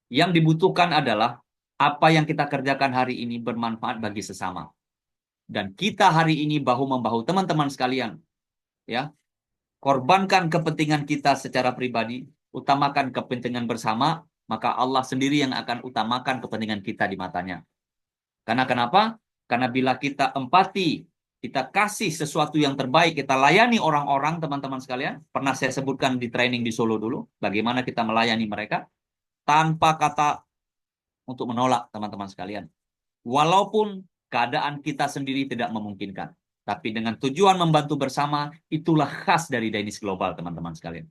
Yang dibutuhkan adalah apa yang kita kerjakan hari ini bermanfaat bagi sesama. Dan kita hari ini bahu-membahu, teman-teman sekalian, ya, korbankan kepentingan kita secara pribadi, utamakan kepentingan bersama, maka Allah sendiri yang akan utamakan kepentingan kita di matanya. Karena kenapa? Karena bila kita empati, kita kasih sesuatu yang terbaik, kita layani orang-orang, teman-teman sekalian. Pernah saya sebutkan di training di Solo dulu, bagaimana kita melayani mereka tanpa kata untuk menolak, teman-teman sekalian. Walaupun keadaan kita sendiri tidak memungkinkan. Tapi dengan tujuan membantu bersama, itulah khas dari Dainis Global, teman-teman sekalian.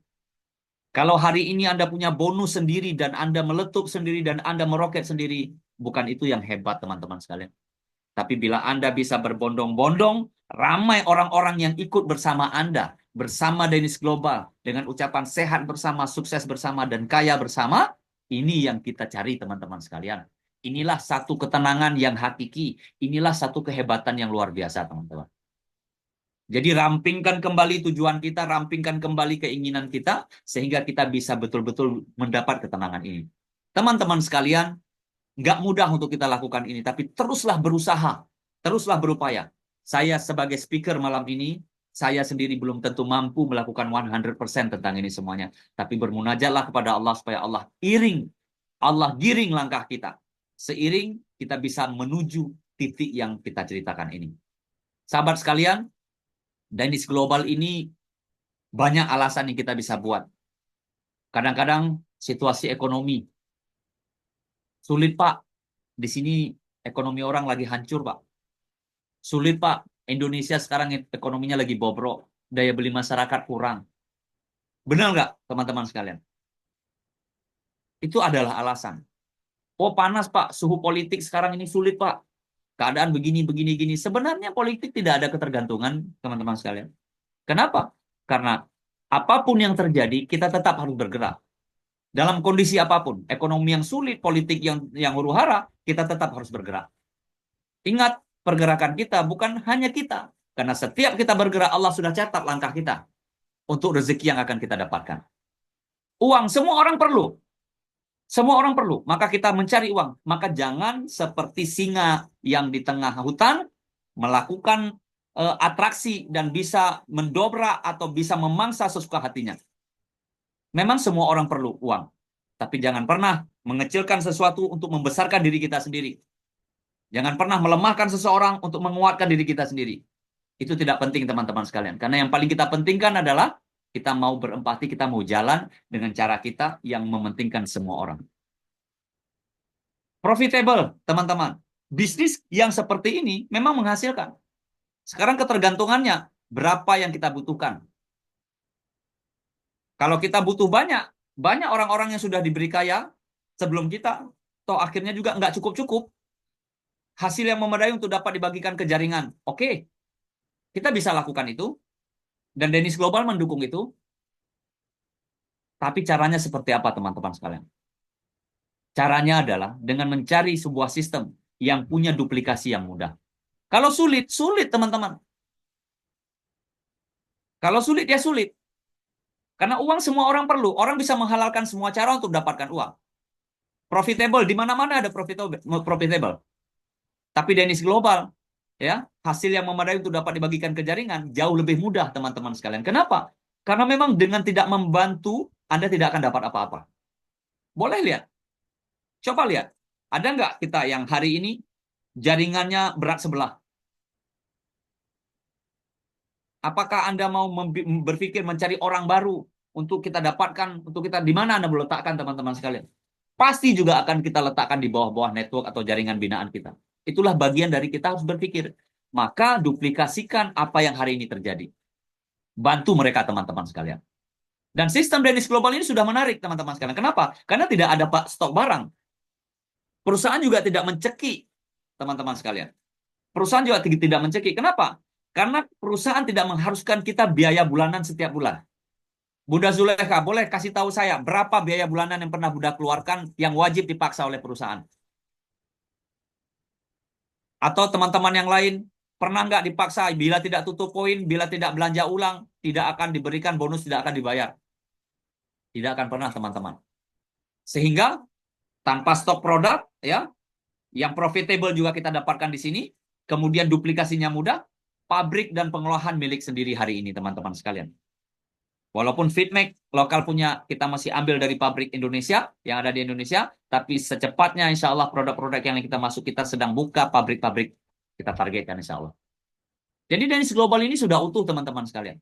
Kalau hari ini Anda punya bonus sendiri, dan Anda meletup sendiri, dan Anda meroket sendiri, bukan itu yang hebat, teman-teman sekalian. Tapi bila Anda bisa berbondong-bondong, ramai orang-orang yang ikut bersama Anda, bersama Dainis Global, dengan ucapan sehat bersama, sukses bersama, dan kaya bersama, ini yang kita cari, teman-teman sekalian. Inilah satu ketenangan yang hakiki. Inilah satu kehebatan yang luar biasa, teman-teman. Jadi rampingkan kembali tujuan kita, rampingkan kembali keinginan kita, sehingga kita bisa betul-betul mendapat ketenangan ini. Teman-teman sekalian, Nggak mudah untuk kita lakukan ini, tapi teruslah berusaha, teruslah berupaya. Saya sebagai speaker malam ini, saya sendiri belum tentu mampu melakukan 100% tentang ini semuanya. Tapi bermunajatlah kepada Allah supaya Allah giring langkah kita. Seiring kita bisa menuju titik yang kita ceritakan ini. Sahabat sekalian, Danish Global ini banyak alasan yang kita bisa buat. Kadang-kadang situasi ekonomi sulit, Pak. Di sini ekonomi orang lagi hancur, Pak. Sulit, Pak. Indonesia sekarang ekonominya lagi bobrok. Daya beli masyarakat kurang. Benar nggak, teman-teman sekalian? Itu adalah alasan. Oh, panas, Pak. Suhu politik sekarang ini sulit, Pak. Keadaan begini, begini, gini. Sebenarnya politik tidak ada ketergantungan, teman-teman sekalian. Kenapa? Karena apapun yang terjadi, kita tetap harus bergerak. Dalam kondisi apapun, ekonomi yang sulit, politik yang huru-hara, kita tetap harus bergerak. Ingat, pergerakan kita bukan hanya kita. Karena setiap kita bergerak, Allah sudah catat langkah kita untuk rezeki yang akan kita dapatkan. Uang, semua orang perlu. Semua orang perlu. Maka kita mencari uang. Maka jangan seperti singa yang di tengah hutan melakukan atraksi dan bisa mendobrak atau bisa memangsa sesuka hatinya. Memang semua orang perlu uang. Tapi jangan pernah mengecilkan sesuatu untuk membesarkan diri kita sendiri. Jangan pernah melemahkan seseorang untuk menguatkan diri kita sendiri. Itu tidak penting, teman-teman sekalian. Karena yang paling kita pentingkan adalah kita mau berempati, kita mau jalan dengan cara kita yang mementingkan semua orang. Profitable, teman-teman. Bisnis yang seperti ini memang menghasilkan. Sekarang ketergantungannya, berapa yang kita butuhkan. Kalau kita butuh banyak orang-orang yang sudah diberi kaya sebelum kita, toh akhirnya juga nggak cukup-cukup. Hasil yang memadai untuk dapat dibagikan ke jaringan. Oke, kita bisa lakukan itu. Dan Danish Global mendukung itu. Tapi caranya seperti apa, teman-teman sekalian? Caranya adalah dengan mencari sebuah sistem yang punya duplikasi yang mudah. Kalau sulit, teman-teman. Kalau sulit, ya sulit. Karena uang semua orang perlu. Orang bisa menghalalkan semua cara untuk dapatkan uang. Profitable, di mana-mana ada profitable. Tapi Danish Global, ya, hasil yang memadai untuk dapat dibagikan ke jaringan jauh lebih mudah, teman-teman sekalian. Kenapa? Karena memang dengan tidak membantu, Anda tidak akan dapat apa-apa. Boleh lihat. Coba lihat. Ada nggak kita yang hari ini jaringannya berat sebelah? Apakah Anda mau berpikir mencari orang baru untuk kita dapatkan, untuk kita di mana Anda meletakkan, teman-teman sekalian? Pasti juga akan kita letakkan di bawah-bawah network atau jaringan binaan kita. Itulah bagian dari kita harus berpikir. Maka duplikasikan apa yang hari ini terjadi. Bantu mereka, teman-teman sekalian. Dan sistem Danish Global ini sudah menarik, teman-teman sekalian. Kenapa? Karena tidak ada stok barang. Perusahaan juga tidak mencekik, teman-teman sekalian. Perusahaan juga tidak mencekik. Kenapa? Karena perusahaan tidak mengharuskan kita biaya bulanan setiap bulan. Bunda Zulekha, boleh kasih tahu saya berapa biaya bulanan yang pernah Bunda keluarkan yang wajib dipaksa oleh perusahaan? Atau teman-teman yang lain, pernah nggak dipaksa bila tidak tutup poin, bila tidak belanja ulang, tidak akan diberikan bonus, tidak akan dibayar? Tidak akan pernah, teman-teman. Sehingga tanpa stok produk, ya, yang profitable juga kita dapatkan di sini, kemudian duplikasinya mudah, pabrik dan pengolahan milik sendiri hari ini, teman-teman sekalian. Walaupun Fitmek lokal punya, kita masih ambil dari pabrik Indonesia, yang ada di Indonesia, tapi secepatnya insya Allah produk-produk yang kita masuk, kita sedang buka pabrik-pabrik, kita targetkan insya Allah. Jadi Danish Global ini sudah utuh, teman-teman sekalian.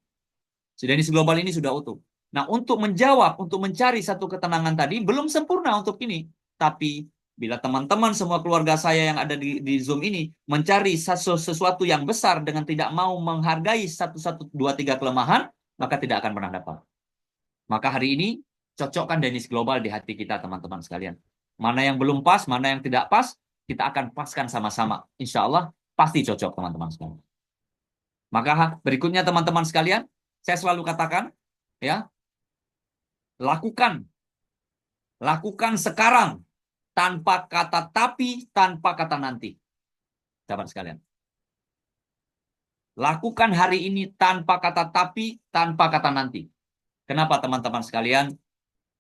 Danish Global ini sudah utuh. Nah, untuk menjawab, untuk mencari satu ketenangan tadi, belum sempurna untuk ini. Tapi bila teman-teman semua keluarga saya yang ada di Zoom ini mencari sesuatu yang besar dengan tidak mau menghargai 1, 2, 3 kelemahan, maka tidak akan pernah dapat. Maka hari ini, cocokkan Danish Global di hati kita, teman-teman sekalian. Mana yang belum pas, mana yang tidak pas, kita akan paskan sama-sama. Insya Allah, pasti cocok, teman-teman sekalian. Maka berikutnya, teman-teman sekalian, saya selalu katakan, ya, lakukan sekarang, tanpa kata tapi, tanpa kata nanti. Sahabat sekalian. Lakukan hari ini tanpa kata tapi, tanpa kata nanti. Kenapa, teman-teman sekalian?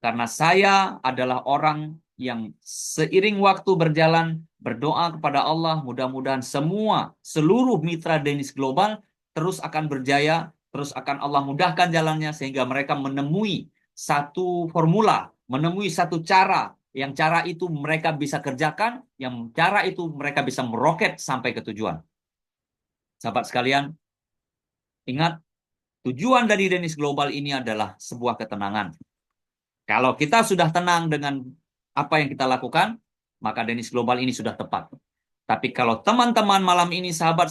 Karena saya adalah orang yang seiring waktu berjalan berdoa kepada Allah, mudah-mudahan seluruh mitra Danish Global terus akan berjaya, terus akan Allah mudahkan jalannya sehingga mereka menemui satu formula, menemui satu cara, yang cara itu mereka bisa kerjakan, yang cara itu mereka bisa meroket sampai ke tujuan. Sahabat sekalian, ingat, tujuan dari Danish Global ini adalah sebuah ketenangan. Kalau kita sudah tenang dengan apa yang kita lakukan, maka Danish Global ini sudah tepat. Tapi kalau teman-teman malam ini, sahabat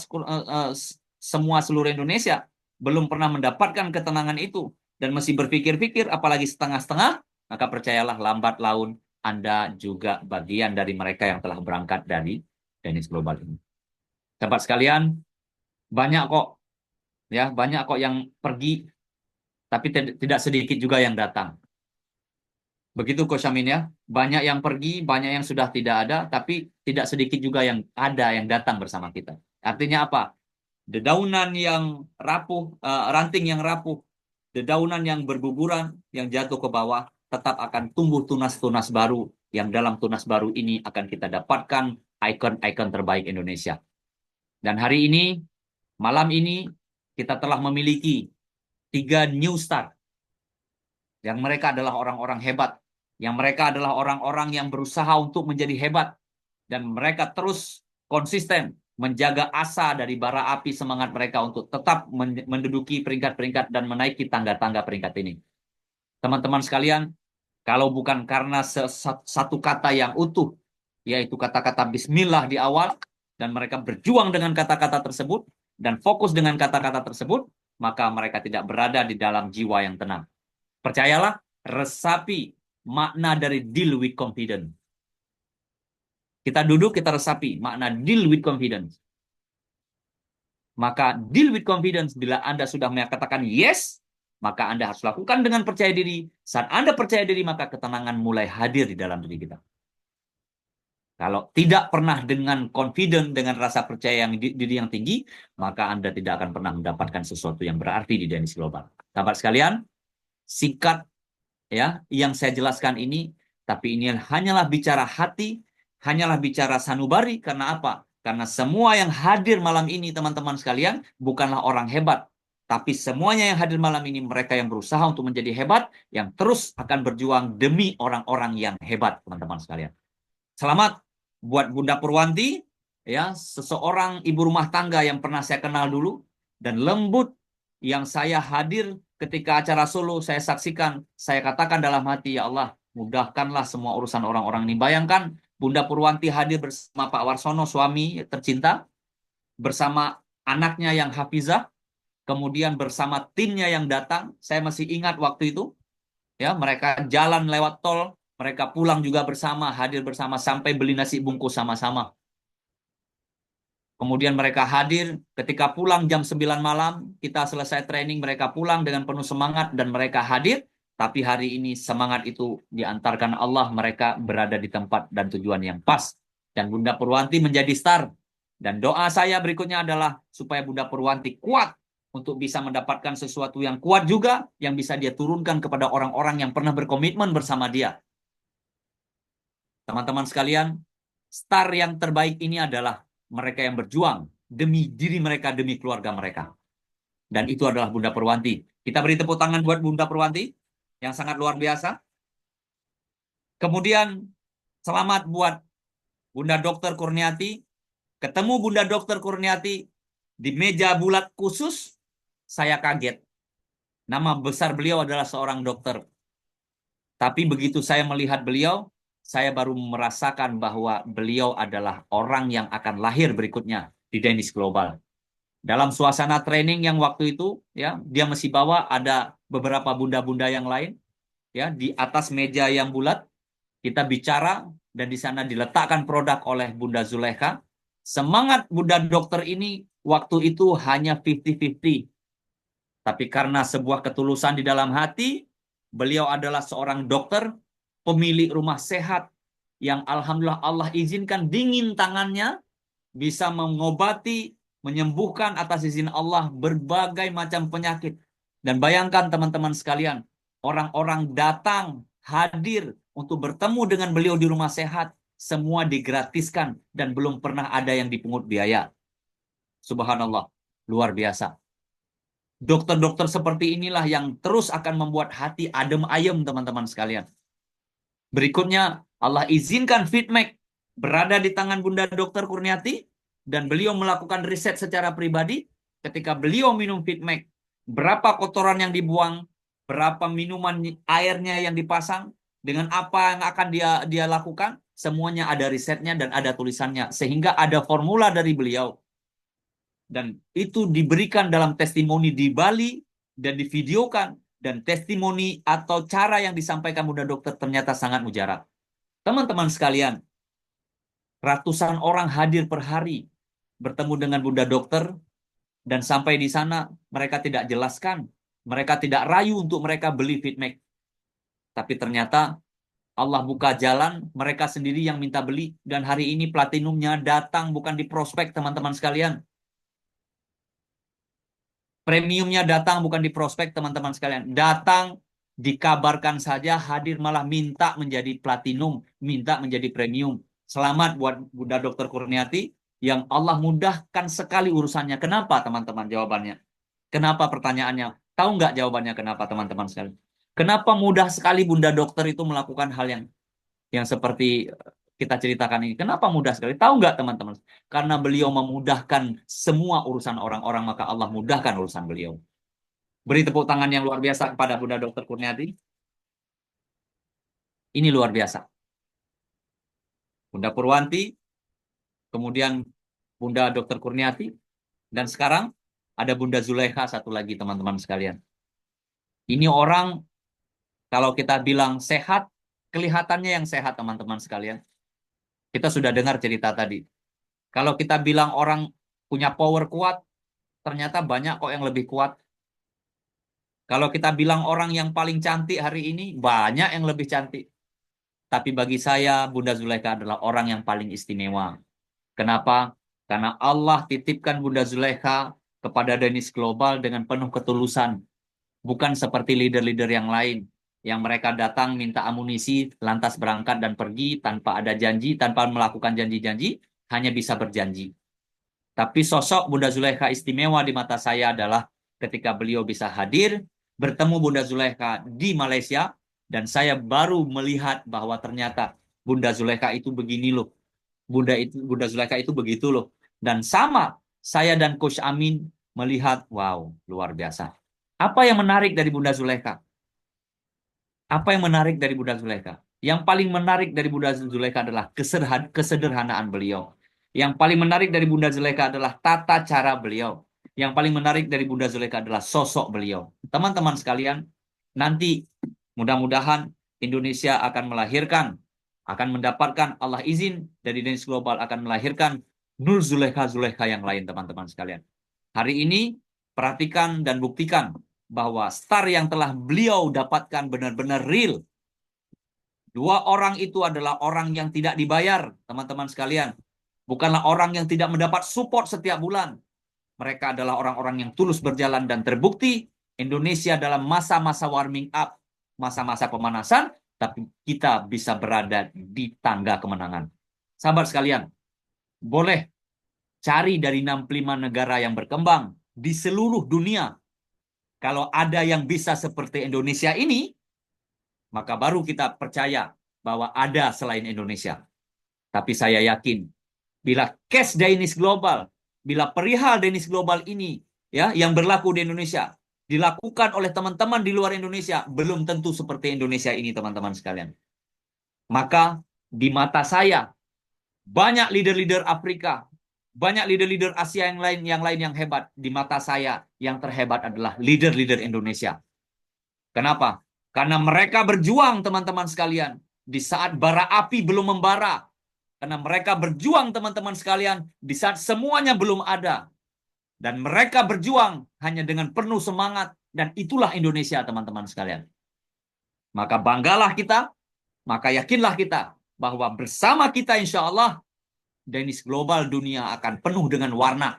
semua seluruh Indonesia, belum pernah mendapatkan ketenangan itu, dan masih berpikir-pikir, apalagi setengah-setengah, maka percayalah, lambat laun Anda juga bagian dari mereka yang telah berangkat dari Danish Global ini. Sahabat sekalian, banyak kok yang pergi, tapi tidak sedikit juga yang datang. Begitu Coach Amin ya, banyak yang pergi, banyak yang sudah tidak ada, tapi tidak sedikit juga yang ada, yang datang bersama kita. Artinya apa? Dedaunan yang rapuh, ranting yang rapuh, dedaunan yang berguguran, yang jatuh ke bawah, tetap akan tumbuh tunas-tunas baru, yang dalam tunas baru ini akan kita dapatkan ikon-ikon terbaik Indonesia. Dan hari ini, malam ini, kita telah memiliki 3 new star, yang mereka adalah orang-orang hebat, yang mereka adalah orang-orang yang berusaha untuk menjadi hebat, dan mereka terus konsisten menjaga asa dari bara api semangat mereka untuk tetap menduduki peringkat-peringkat dan menaiki tangga-tangga peringkat ini. Teman-teman sekalian, kalau bukan karena satu kata yang utuh, yaitu kata-kata bismillah di awal, dan mereka berjuang dengan kata-kata tersebut, dan fokus dengan kata-kata tersebut, maka mereka tidak berada di dalam jiwa yang tenang. Percayalah, resapi makna dari deal with confidence. Kita duduk, kita resapi makna deal with confidence. Maka deal with confidence, bila Anda sudah mengatakan yes, maka Anda harus lakukan dengan percaya diri. Saat Anda percaya diri, maka ketenangan mulai hadir di dalam diri kita. Kalau tidak pernah dengan confident, dengan rasa percaya diri yang tinggi, maka Anda tidak akan pernah mendapatkan sesuatu yang berarti di Danish Global. Sahabat sekalian, singkat ya yang saya jelaskan ini, tapi ini hanyalah bicara hati, hanyalah bicara sanubari. Karena apa? Karena semua yang hadir malam ini, teman-teman sekalian, bukanlah orang hebat, tapi semuanya yang hadir malam ini mereka yang berusaha untuk menjadi hebat, yang terus akan berjuang demi orang-orang yang hebat, teman-teman sekalian. Selamat buat Bunda Purwanti, ya, seseorang ibu rumah tangga yang pernah saya kenal dulu, dan lembut yang saya hadir ketika acara Solo, saya saksikan, saya katakan dalam hati, ya Allah, mudahkanlah semua urusan orang-orang ini. Bayangkan, Bunda Purwanti hadir bersama Pak Warsono, suami tercinta, bersama anaknya yang hafizah, kemudian bersama timnya yang datang. Saya masih ingat waktu itu, ya, mereka jalan lewat tol, mereka pulang juga bersama, hadir bersama, sampai beli nasi bungkus sama-sama. Kemudian mereka hadir, ketika pulang jam 9 malam, kita selesai training, mereka pulang dengan penuh semangat, dan mereka hadir, tapi hari ini semangat itu diantarkan Allah, mereka berada di tempat dan tujuan yang pas. Dan Bunda Purwanti menjadi star. Dan doa saya berikutnya adalah supaya Bunda Purwanti kuat, untuk bisa mendapatkan sesuatu yang kuat juga, yang bisa dia turunkan kepada orang-orang yang pernah berkomitmen bersama dia. Teman-teman sekalian, star yang terbaik ini adalah mereka yang berjuang demi diri mereka, demi keluarga mereka. Dan itu adalah Bunda Purwanti. Kita beri tepuk tangan buat Bunda Purwanti, yang sangat luar biasa. Kemudian, selamat buat Bunda Dr. Kurniati. Ketemu Bunda Dr. Kurniati di meja bulat khusus, saya kaget. Nama besar beliau adalah seorang dokter. Tapi begitu saya melihat beliau, saya baru merasakan bahwa beliau adalah orang yang akan lahir berikutnya di Danish Global. Dalam suasana training yang waktu itu, ya, dia masih bawa ada beberapa bunda-bunda yang lain, ya, di atas meja yang bulat. Kita bicara, dan di sana diletakkan produk oleh Bunda Zulekha. Semangat Bunda Dokter ini waktu itu hanya 50-50. Tapi karena sebuah ketulusan di dalam hati, beliau adalah seorang dokter, pemilik rumah sehat, yang alhamdulillah Allah izinkan dingin tangannya, bisa mengobati, menyembuhkan atas izin Allah berbagai macam penyakit. Dan bayangkan teman-teman sekalian, orang-orang datang, hadir untuk bertemu dengan beliau di rumah sehat, semua digratiskan dan belum pernah ada yang dipungut biaya. Subhanallah, luar biasa. Dokter-dokter seperti inilah yang terus akan membuat hati adem ayem, teman-teman sekalian. Berikutnya, Allah izinkan Fitmek berada di tangan Bunda Dr. Kurniati, dan beliau melakukan riset secara pribadi. Ketika beliau minum Fitmek, berapa kotoran yang dibuang, berapa minuman airnya yang dipasang, dengan apa yang akan dia lakukan, semuanya ada risetnya dan ada tulisannya. Sehingga ada formula dari beliau. Dan itu diberikan dalam testimoni di Bali dan divideokan. Dan testimoni atau cara yang disampaikan Bunda Dokter ternyata sangat mujarab. Teman-teman sekalian, ratusan orang hadir per hari bertemu dengan Bunda Dokter, dan sampai di sana mereka tidak jelaskan, mereka tidak rayu untuk mereka beli Fitmek. Tapi ternyata Allah buka jalan, mereka sendiri yang minta beli, dan hari ini platinumnya datang bukan di prospek, teman-teman sekalian. Premiumnya datang bukan di prospek, teman-teman sekalian. Datang, dikabarkan saja, hadir malah minta menjadi platinum, minta menjadi premium. Selamat buat Bunda Dr. Kurniati, yang Allah mudahkan sekali urusannya. Kenapa, teman-teman, jawabannya? Kenapa pertanyaannya? Tahu nggak jawabannya kenapa, teman-teman sekalian? Kenapa mudah sekali Bunda Dokter itu melakukan hal yang seperti kita ceritakan ini? Kenapa mudah sekali? Tahu nggak, teman-teman? Karena beliau memudahkan semua urusan orang-orang, maka Allah mudahkan urusan beliau. Beri tepuk tangan yang luar biasa kepada Bunda Dr. Kurniati. Ini luar biasa. Bunda Purwanti, kemudian Bunda Dr. Kurniati, dan sekarang ada Bunda Zulekha satu lagi, teman-teman sekalian. Ini orang, kalau kita bilang sehat, kelihatannya yang sehat, teman-teman sekalian. Kita sudah dengar cerita tadi. Kalau kita bilang orang punya power kuat, ternyata banyak kok yang lebih kuat. Kalau kita bilang orang yang paling cantik hari ini, banyak yang lebih cantik. Tapi bagi saya, Bunda Zulekha adalah orang yang paling istimewa. Kenapa? Karena Allah titipkan Bunda Zulekha kepada Deniz Global dengan penuh ketulusan. Bukan seperti leader-leader yang lain, yang mereka datang minta amunisi, lantas berangkat dan pergi tanpa ada janji, tanpa melakukan janji-janji, hanya bisa berjanji. Tapi sosok Bunda Zulekha istimewa di mata saya adalah ketika beliau bisa hadir, bertemu Bunda Zulekha di Malaysia, dan saya baru melihat bahwa ternyata Bunda Zulekha itu begini loh. Bunda Zulekha itu begitu loh. Dan sama, saya dan Coach Amin melihat, wow, luar biasa. Apa yang menarik dari Bunda Zulekha? Apa yang menarik dari Bunda Zulekha? Yang paling menarik dari Bunda Zulekha adalah kesederhanaan beliau. Yang paling menarik dari Bunda Zulekha adalah tata cara beliau. Yang paling menarik dari Bunda Zulekha adalah sosok beliau. Teman-teman sekalian, nanti mudah-mudahan Indonesia akan melahirkan, akan mendapatkan, Allah izin dari Deniz Global akan melahirkan Nur Zulekha yang lain, teman-teman sekalian. Hari ini, perhatikan dan buktikan bahwa star yang telah beliau dapatkan benar-benar real. Dua orang itu adalah orang yang tidak dibayar, teman-teman sekalian. Bukanlah orang yang tidak mendapat support setiap bulan. Mereka adalah orang-orang yang tulus berjalan, dan terbukti Indonesia dalam masa-masa warming up, masa-masa pemanasan, tapi kita bisa berada di tangga kemenangan. Sahabat sekalian, boleh cari dari 65 negara yang berkembang di seluruh dunia. Kalau ada yang bisa seperti Indonesia ini, maka baru kita percaya bahwa ada selain Indonesia. Tapi saya yakin, bila case Deniz Global, bila perihal Deniz Global ini, ya, yang berlaku di Indonesia, dilakukan oleh teman-teman di luar Indonesia, belum tentu seperti Indonesia ini, teman-teman sekalian. Maka di mata saya, banyak leader-leader Afrika, banyak leader-leader Asia yang lain yang hebat. Di mata saya, yang terhebat adalah leader-leader Indonesia. Kenapa? Karena mereka berjuang, teman-teman sekalian, di saat bara api belum membara. Karena mereka berjuang, teman-teman sekalian, di saat semuanya belum ada. Dan mereka berjuang hanya dengan penuh semangat. Dan itulah Indonesia, teman-teman sekalian. Maka banggalah kita, maka yakinlah kita, bahwa bersama kita insya Allah, Deniz Global dunia akan penuh dengan warna,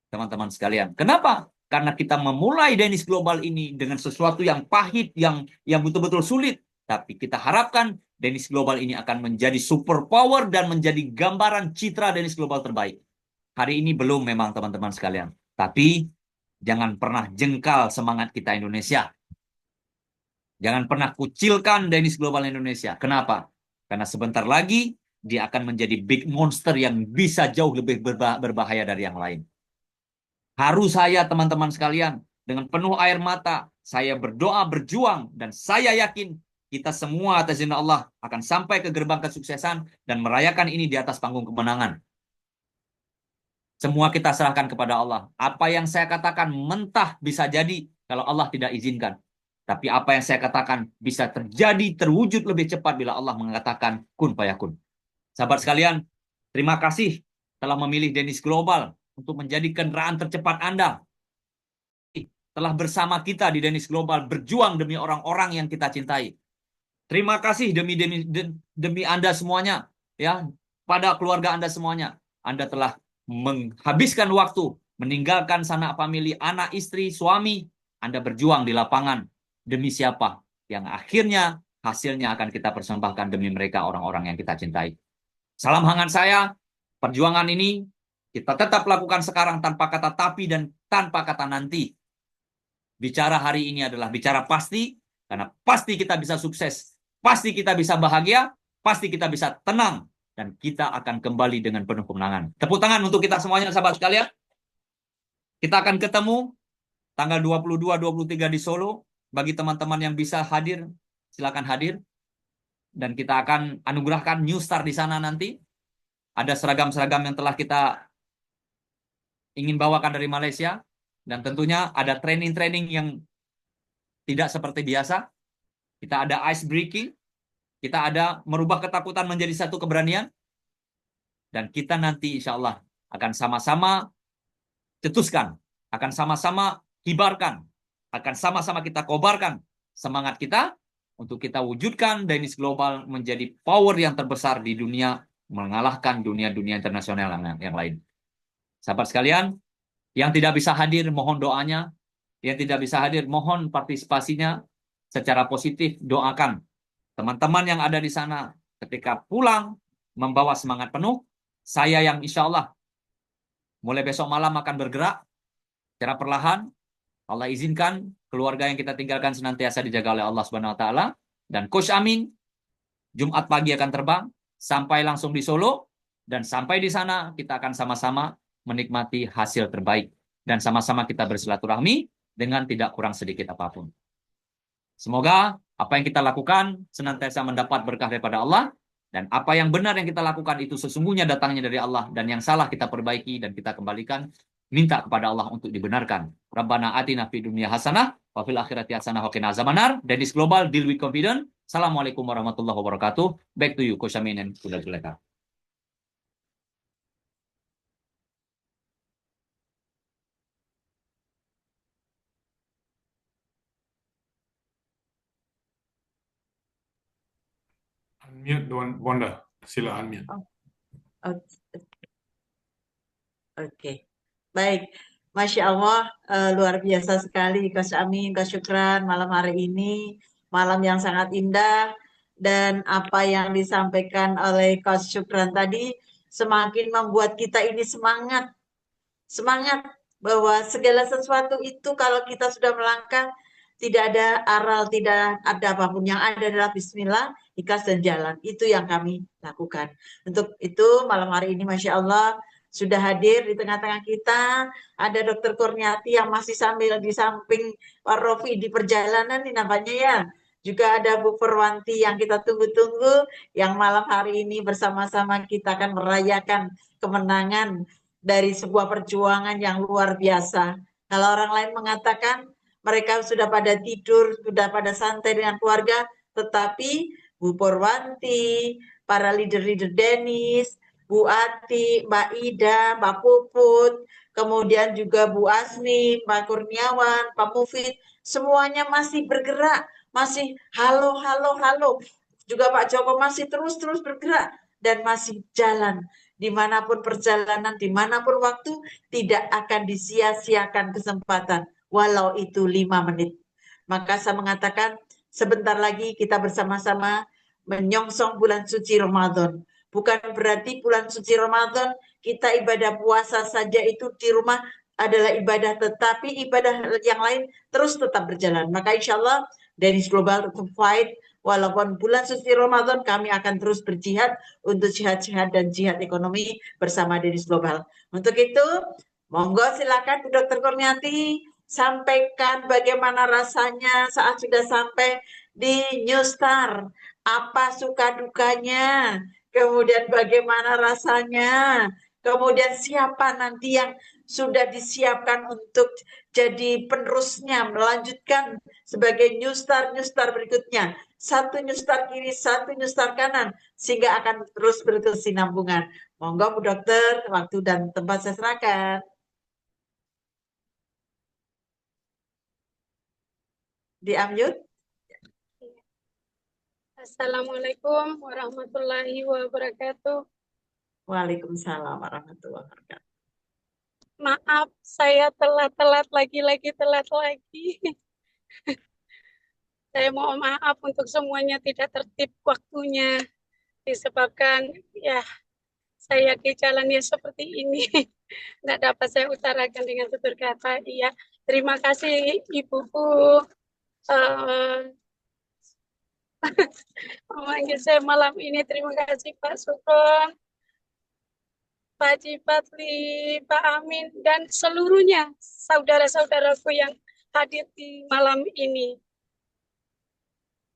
teman-teman sekalian. Kenapa? Karena kita memulai Deniz Global ini dengan sesuatu yang pahit, yang betul-betul sulit. Tapi kita harapkan Dennis Global ini akan menjadi super power dan menjadi gambaran citra Dennis Global terbaik. Hari ini belum memang teman-teman sekalian. Tapi jangan pernah jengkal semangat kita Indonesia. Jangan pernah kucilkan Dennis Global Indonesia. Kenapa? Karena sebentar lagi dia akan menjadi big monster yang bisa jauh lebih berbahaya dari yang lain. Harus saya teman-teman sekalian dengan penuh air mata, saya berdoa, berjuang, dan saya yakin kita semua atas izin Allah akan sampai ke gerbang kesuksesan dan merayakan ini di atas panggung kemenangan. Semua kita serahkan kepada Allah. Apa yang saya katakan mentah bisa jadi kalau Allah tidak izinkan. Tapi apa yang saya katakan bisa terjadi, terwujud lebih cepat bila Allah mengatakan kun fayakun. Sahabat sekalian, terima kasih telah memilih Dennis Global untuk menjadi kendaraan tercepat Anda. Telah bersama kita di Dennis Global berjuang demi orang-orang yang kita cintai. Terima kasih demi Anda semuanya, ya, pada keluarga Anda semuanya. Anda telah menghabiskan waktu, meninggalkan sanak famili, anak, istri, suami. Anda berjuang di lapangan demi siapa? Yang akhirnya hasilnya akan kita persembahkan demi mereka, orang-orang yang kita cintai. Salam hangat saya, perjuangan ini kita tetap lakukan sekarang tanpa kata tapi dan tanpa kata nanti. Bicara hari ini adalah bicara pasti, karena pasti kita bisa sukses, pasti kita bisa bahagia, pasti kita bisa tenang, dan kita akan kembali dengan penuh kemenangan. Tepuk tangan untuk kita semuanya, sahabat sekalian. Kita akan ketemu tanggal 22-23 di Solo. Bagi teman-teman yang bisa hadir, silakan hadir. Dan kita akan anugerahkan New Star di sana nanti. Ada seragam-seragam yang telah kita ingin bawakan dari Malaysia. Dan tentunya ada training-training yang tidak seperti biasa. Kita ada ice breaking. Kita ada merubah ketakutan menjadi satu keberanian. Dan kita nanti insya Allah akan sama-sama cetuskan. Akan sama-sama kibarkan. Akan sama-sama kita kobarkan semangat kita untuk kita wujudkan Dennis Global menjadi power yang terbesar di dunia, mengalahkan dunia-dunia internasional yang lain. Sahabat sekalian, yang tidak bisa hadir mohon doanya, yang tidak bisa hadir mohon partisipasinya secara positif. Doakan teman-teman yang ada di sana ketika pulang membawa semangat penuh. Saya yang insya Allah mulai besok malam akan bergerak secara perlahan. Allah izinkan keluarga yang kita tinggalkan senantiasa dijaga oleh Allah Subhanahu wa taala, dan Coach Amin Jumat pagi akan terbang sampai langsung di Solo, dan sampai di sana kita akan sama-sama menikmati hasil terbaik dan sama-sama kita bersilaturahmi dengan tidak kurang sedikit apapun. Semoga apa yang kita lakukan senantiasa mendapat berkah daripada Allah, dan apa yang benar yang kita lakukan itu sesungguhnya datangnya dari Allah, dan yang salah kita perbaiki dan kita kembalikan, minta kepada Allah untuk dibenarkan. Rabbana atina fid dunya hasanah wa fil akhirati hasanah wa qina azabannar. Dennis Global, deal with confidence. Assalamualaikum warahmatullahi wabarakatuh. Back to you, Coach Amin and Kuda Zuleka. Unmute Wanda, sila unmute. Oke. Baik, Masya Allah, luar biasa sekali Coach Amin, Coach Syukran, malam hari ini, malam yang sangat indah, dan apa yang disampaikan oleh Coach Syukran tadi semakin membuat kita ini semangat bahwa segala sesuatu itu kalau kita sudah melangkah, tidak ada aral, tidak ada apapun, yang ada adalah bismillah, ikhlas dan jalan. Itu yang kami lakukan. Untuk itu malam hari ini Masya Allah sudah hadir di tengah-tengah kita. Ada Dr. Kurniati yang masih sambil di samping Pak Rofi di perjalanan nih nampaknya ya. Juga ada Bu Perwanti yang kita tunggu-tunggu, yang malam hari ini bersama-sama kita akan merayakan kemenangan dari sebuah perjuangan yang luar biasa. Kalau orang lain mengatakan mereka sudah pada tidur, sudah pada santai dengan keluarga, tetapi Bu Purwanti, para leader-leader Dennis, Bu Ati, Mbak Ida, Mbak Puput, kemudian juga Bu Asmi, Pak Kurniawan, Pak Mufid, semuanya masih bergerak, masih halo. Juga Pak Joko masih terus bergerak dan masih jalan. Dimanapun perjalanan, dimanapun waktu, tidak akan disia-siakan kesempatan, walau itu 5 menit. Maka saya mengatakan, sebentar lagi kita bersama-sama menyongsong bulan suci Ramadan. Bukan berarti bulan suci Ramadan kita ibadah puasa saja itu di rumah adalah ibadah, tetapi ibadah yang lain terus tetap berjalan. Maka insya Allah Deniz Global tetap fight, walaupun bulan suci Ramadan kami akan terus berjihad untuk jihad-jihad dan jihad ekonomi bersama Deniz Global. Untuk itu, monggo silakan Bu Dr. Kurniati sampaikan bagaimana rasanya saat sudah sampai di New Star. Apa suka dukanya, kemudian bagaimana rasanya, kemudian siapa nanti yang sudah disiapkan untuk jadi penerusnya, melanjutkan sebagai New Star berikutnya. Satu New Star kiri, satu New Star kanan, sehingga akan terus berkesinambungan. Monggo Bu Dokter, waktu dan tempat saya serahkan. Di-unmute. Assalamualaikum warahmatullahi wabarakatuh. Waalaikumsalam warahmatullahi wabarakatuh. Maaf, saya telat lagi. Saya mohon maaf untuk semuanya tidak tertib waktunya. Disebabkan ya saya di jalannya seperti ini. Tidak dapat saya utarakan dengan tutur kata. Iya, terima kasih Ibuku. Memanggil saya malam ini. Terima kasih Pak Sukron, Pak Jipatli, Pak Amin, dan seluruhnya saudara-saudaraku yang hadir di malam ini.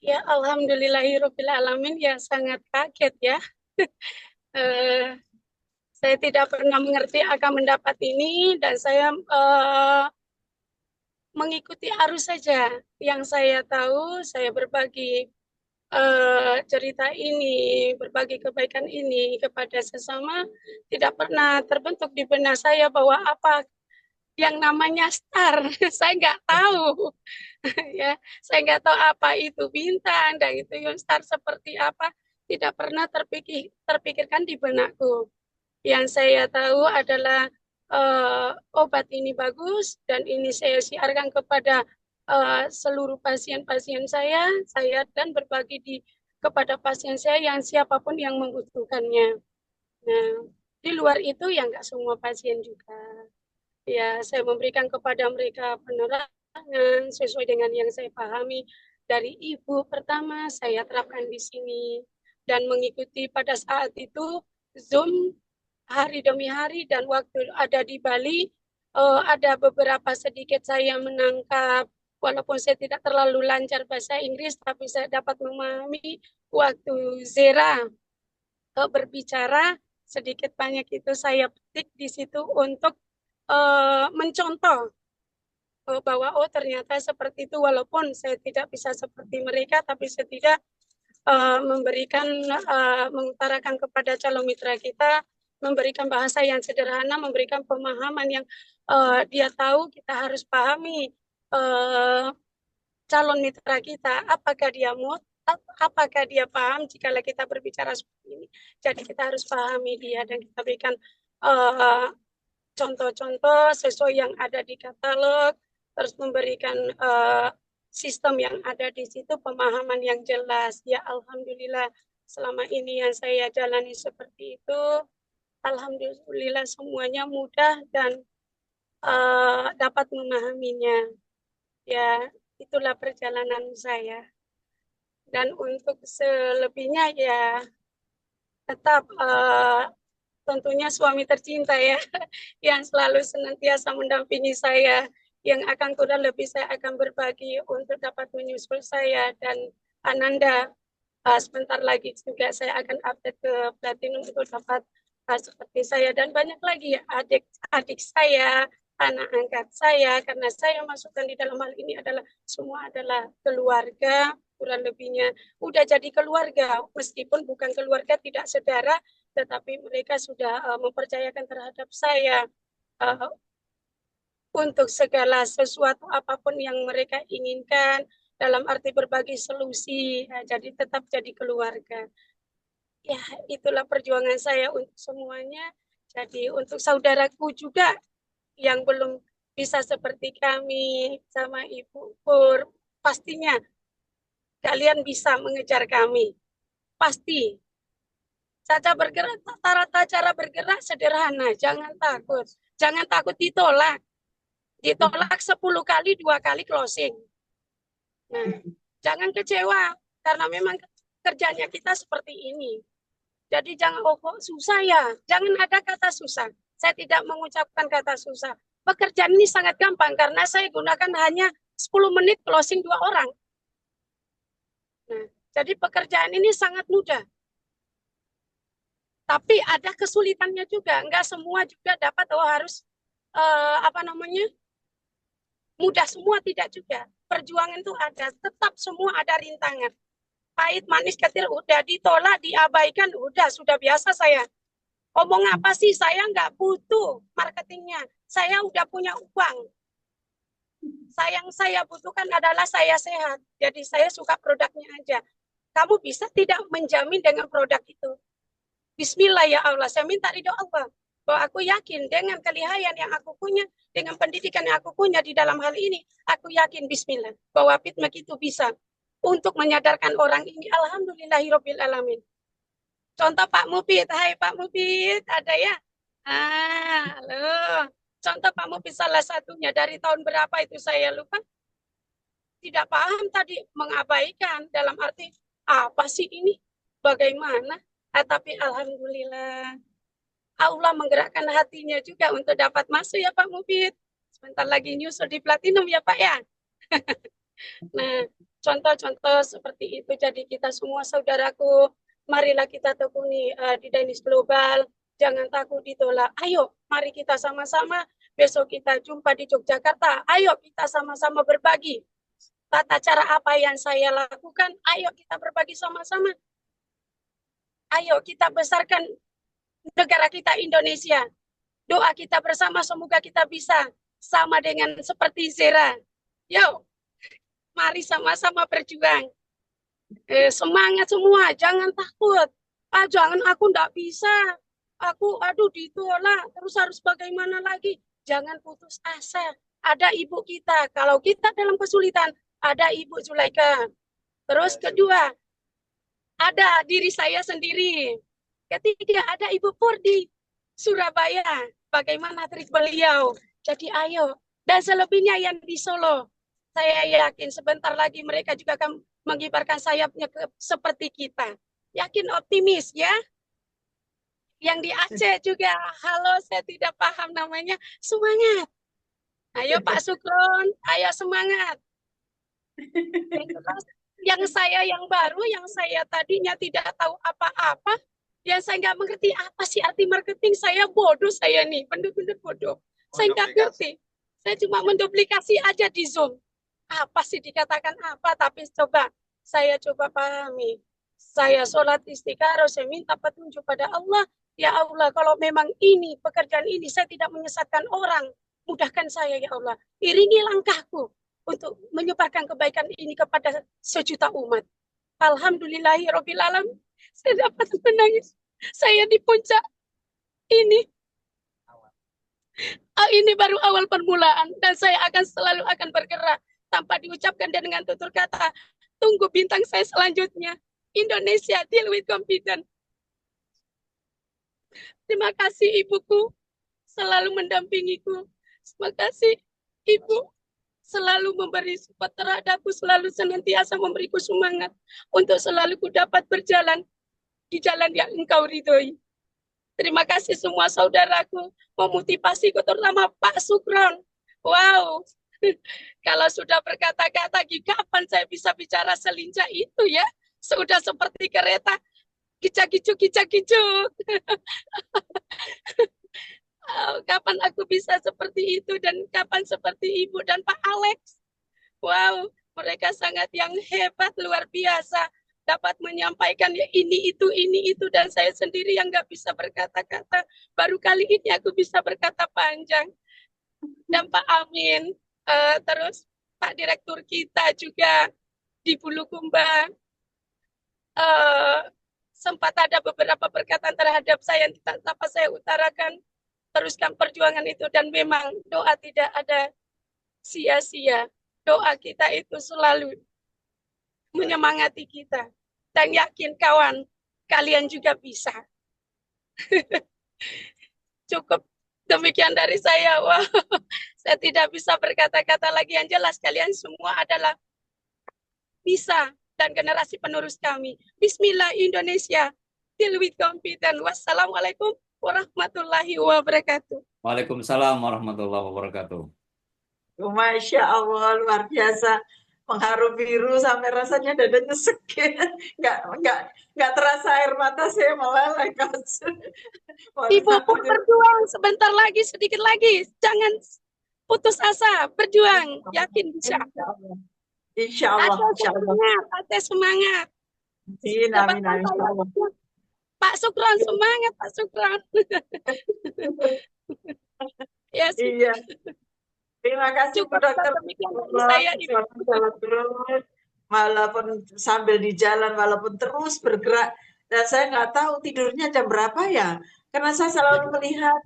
Ya, alhamdulillahirrahmanirrahim, ya sangat kaget ya. Saya tidak pernah mengerti akan mendapat ini, dan saya mengikuti arus saja. Yang saya tahu, saya berbagi cerita ini, berbagi kebaikan ini kepada sesama, tidak pernah terbentuk di benak saya bahwa apa yang namanya star. Saya nggak tahu. Ya, saya nggak tahu apa itu bintang dan itu yang star seperti apa, tidak pernah terpikirkan di benakku. Yang saya tahu adalah obat ini bagus dan ini saya siarkan kepada seluruh pasien-pasien saya dan berbagi kepada pasien saya yang siapapun yang membutuhkannya. Nah, di luar itu ya nggak semua pasien juga. Ya, saya memberikan kepada mereka penerangan sesuai dengan yang saya pahami dari ibu. Pertama, saya terapkan di sini dan mengikuti pada saat itu Zoom hari demi hari, dan waktu ada di Bali ada beberapa sedikit saya menangkap, walaupun saya tidak terlalu lancar bahasa Inggris, tapi saya dapat memahami waktu Zera berbicara sedikit banyak itu saya petik di situ untuk mencontoh bahwa oh ternyata seperti itu, walaupun saya tidak bisa seperti mereka, tapi setidak memberikan mengutarakan kepada calon mitra kita, memberikan bahasa yang sederhana, memberikan pemahaman yang dia tahu. Kita harus pahami calon mitra kita, apakah dia paham jika kita berbicara seperti ini. Jadi kita harus pahami dia dan kita berikan contoh-contoh sesuai yang ada di katalog, terus memberikan sistem yang ada di situ, pemahaman yang jelas. Ya, alhamdulillah selama ini yang saya jalani seperti itu, alhamdulillah semuanya mudah dan dapat memahaminya. Ya, itulah perjalanan saya. Dan untuk selebihnya ya tetap tentunya suami tercinta ya, yang selalu senantiasa mendampingi saya, yang akan kurang lebih saya akan berbagi untuk dapat menyusul saya. Dan Ananda, sebentar lagi juga saya akan update ke Platinum untuk dapat seperti saya, dan banyak lagi adik saya, anak angkat saya, karena saya masukkan di dalam hal ini adalah semua adalah keluarga, kurang lebihnya udah jadi keluarga, meskipun bukan keluarga tidak saudara, tetapi mereka sudah mempercayakan terhadap saya untuk segala sesuatu apapun yang mereka inginkan, dalam arti berbagi solusi, jadi tetap jadi keluarga. Ya, itulah perjuangan saya untuk semuanya. Jadi untuk saudaraku juga yang belum bisa seperti kami sama Ibu Pur, pastinya kalian bisa mengejar kami. Pasti. Cara bergerak, cara bergerak sederhana, jangan takut. Jangan takut ditolak. Ditolak 10 kali, 2 kali closing. Nah, jangan kecewa, karena memang kerjanya kita seperti ini. Jadi jangan, oh kok susah ya, jangan ada kata susah. Saya tidak mengucapkan kata susah. Pekerjaan ini sangat gampang, karena saya gunakan hanya 10 menit closing 2 orang. Nah, jadi pekerjaan ini sangat mudah. Tapi ada kesulitannya juga, enggak semua juga dapat, oh harus mudah semua, tidak juga. Perjuangan itu ada, tetap semua ada rintangan. Pahit, manis, ketir, udah ditolak, diabaikan, udah, sudah biasa saya. Ngomong apa sih, saya nggak butuh marketingnya. Saya udah punya uang. Yang saya butuhkan adalah saya sehat. Jadi saya suka produknya aja. Kamu bisa tidak menjamin dengan produk itu. Bismillah ya Allah, saya minta ridho Allah. Bahwa aku yakin dengan kelihayan yang aku punya, dengan pendidikan yang aku punya di dalam hal ini, aku yakin bismillah bahwa Pitmek itu bisa untuk menyadarkan orang ini. Alhamdulillahirabbil alamin. Contoh Pak Mufid, hai Pak Mufid, ada ya? Halo. Contoh Pak Mufid salah satunya dari tahun berapa itu saya lupa. Tidak paham tadi, mengabaikan dalam arti apa sih ini? Bagaimana? Tapi alhamdulillah Allah menggerakkan hatinya juga untuk dapat masuk ya Pak Mufid. Sebentar lagi nyusul di platinum ya Pak ya. Nah, contoh-contoh seperti itu. Jadi kita semua saudaraku, marilah kita tekuni di Dainis Global. Jangan takut ditolak. Ayo, mari kita sama-sama. Besok kita jumpa di Yogyakarta. Ayo kita sama-sama berbagi. Tata cara apa yang saya lakukan, ayo kita berbagi sama-sama. Ayo kita besarkan negara kita Indonesia. Doa kita bersama, semoga kita bisa sama dengan seperti Zera. Yo, mari sama-sama berjuang. Semangat semua, jangan takut. Jangan, aku enggak bisa. Aku, ditolak, terus harus bagaimana lagi? Jangan putus asa. Ada ibu kita. Kalau kita dalam kesulitan, ada Ibu Zulaika. Terus kedua, ada diri saya sendiri. Ketiga, ada Ibu Pur di Surabaya. Bagaimana trik beliau? Jadi ayo. Dan selebihnya yang di Solo. Saya yakin sebentar lagi mereka juga akan mengibarkan sayapnya seperti kita. Yakin, optimis ya. Yang di Aceh juga, halo, saya tidak paham namanya. Semangat. Ayo Pak Sukron, ayo semangat. Yang saya yang baru, yang saya tadinya tidak tahu apa-apa, yang saya nggak mengerti apa sih arti marketing, saya bodoh saya nih, bener-bener bodoh. Saya nggak ngerti. Saya cuma menduplikasi aja di Zoom. Apa sih dikatakan apa, tapi saya coba pahami. Saya sholat istikharah, saya minta petunjuk pada Allah. Ya Allah, kalau memang ini, pekerjaan ini, saya tidak menyesatkan orang, mudahkan saya ya Allah. Iringi langkahku untuk menyebarkan kebaikan ini kepada sejuta umat. Alhamdulillahirabbil alamin. Saya dapat menangis. Saya di puncak ini. Ini baru awal permulaan dan saya selalu akan bergerak tanpa diucapkan dan dengan tutur kata. Tunggu bintang saya selanjutnya. Indonesia, deal with confidence. Terima kasih ibuku selalu mendampingiku. Terima kasih ibu selalu memberi support terhadapku, selalu senantiasa memberiku semangat untuk selalu ku dapat berjalan di jalan yang engkau ridhoi. Terima kasih semua saudaraku, memotivasiku terutama Pak Sukron. Wow, kalau sudah berkata-kata, kapan saya bisa bicara selincah itu ya? Sudah seperti kereta, kicak-kicuk. Kapan aku bisa seperti itu dan kapan seperti Ibu dan Pak Alex. Wow, mereka sangat yang hebat, luar biasa. Dapat menyampaikan ya ini itu dan saya sendiri yang nggak bisa berkata-kata. Baru kali ini aku bisa berkata panjang. Dan Pak Amin, terus Pak Direktur kita juga di Bulukumba, sempat ada beberapa perkataan terhadap saya yang tidak dapat saya utarakan. Teruskan perjuangan itu dan memang doa tidak ada sia-sia. Doa kita itu selalu menyemangati kita. Dan yakin kawan, kalian juga bisa. Cukup demikian dari saya. Wah, saya tidak bisa berkata-kata lagi. Yang jelas kalian semua adalah bisa dan generasi penerus kami. Bismillah Indonesia. Deal with confidence. Wassalamualaikum warahmatullahi wabarakatuh. Waalaikumsalam warahmatullahi wabarakatuh. Masya Allah, luar biasa. Mengharu biru sampai rasanya dada nyesek. Nggak terasa air mata saya meleleh, Coach. Ibu pun berjuang sebentar lagi, sedikit lagi. Jangan putus asa, berjuang. Yakin bisa. Insya Allah. Ada semangat. Amin, amin, amin. Pak Sukron, semangat Pak Sukron. Yes. Iya. Terima kasih Bu Dokter. Saya jalan terus, walaupun sambil di jalan, walaupun terus bergerak. Dan saya nggak tahu tidurnya jam berapa ya. Karena saya selalu melihat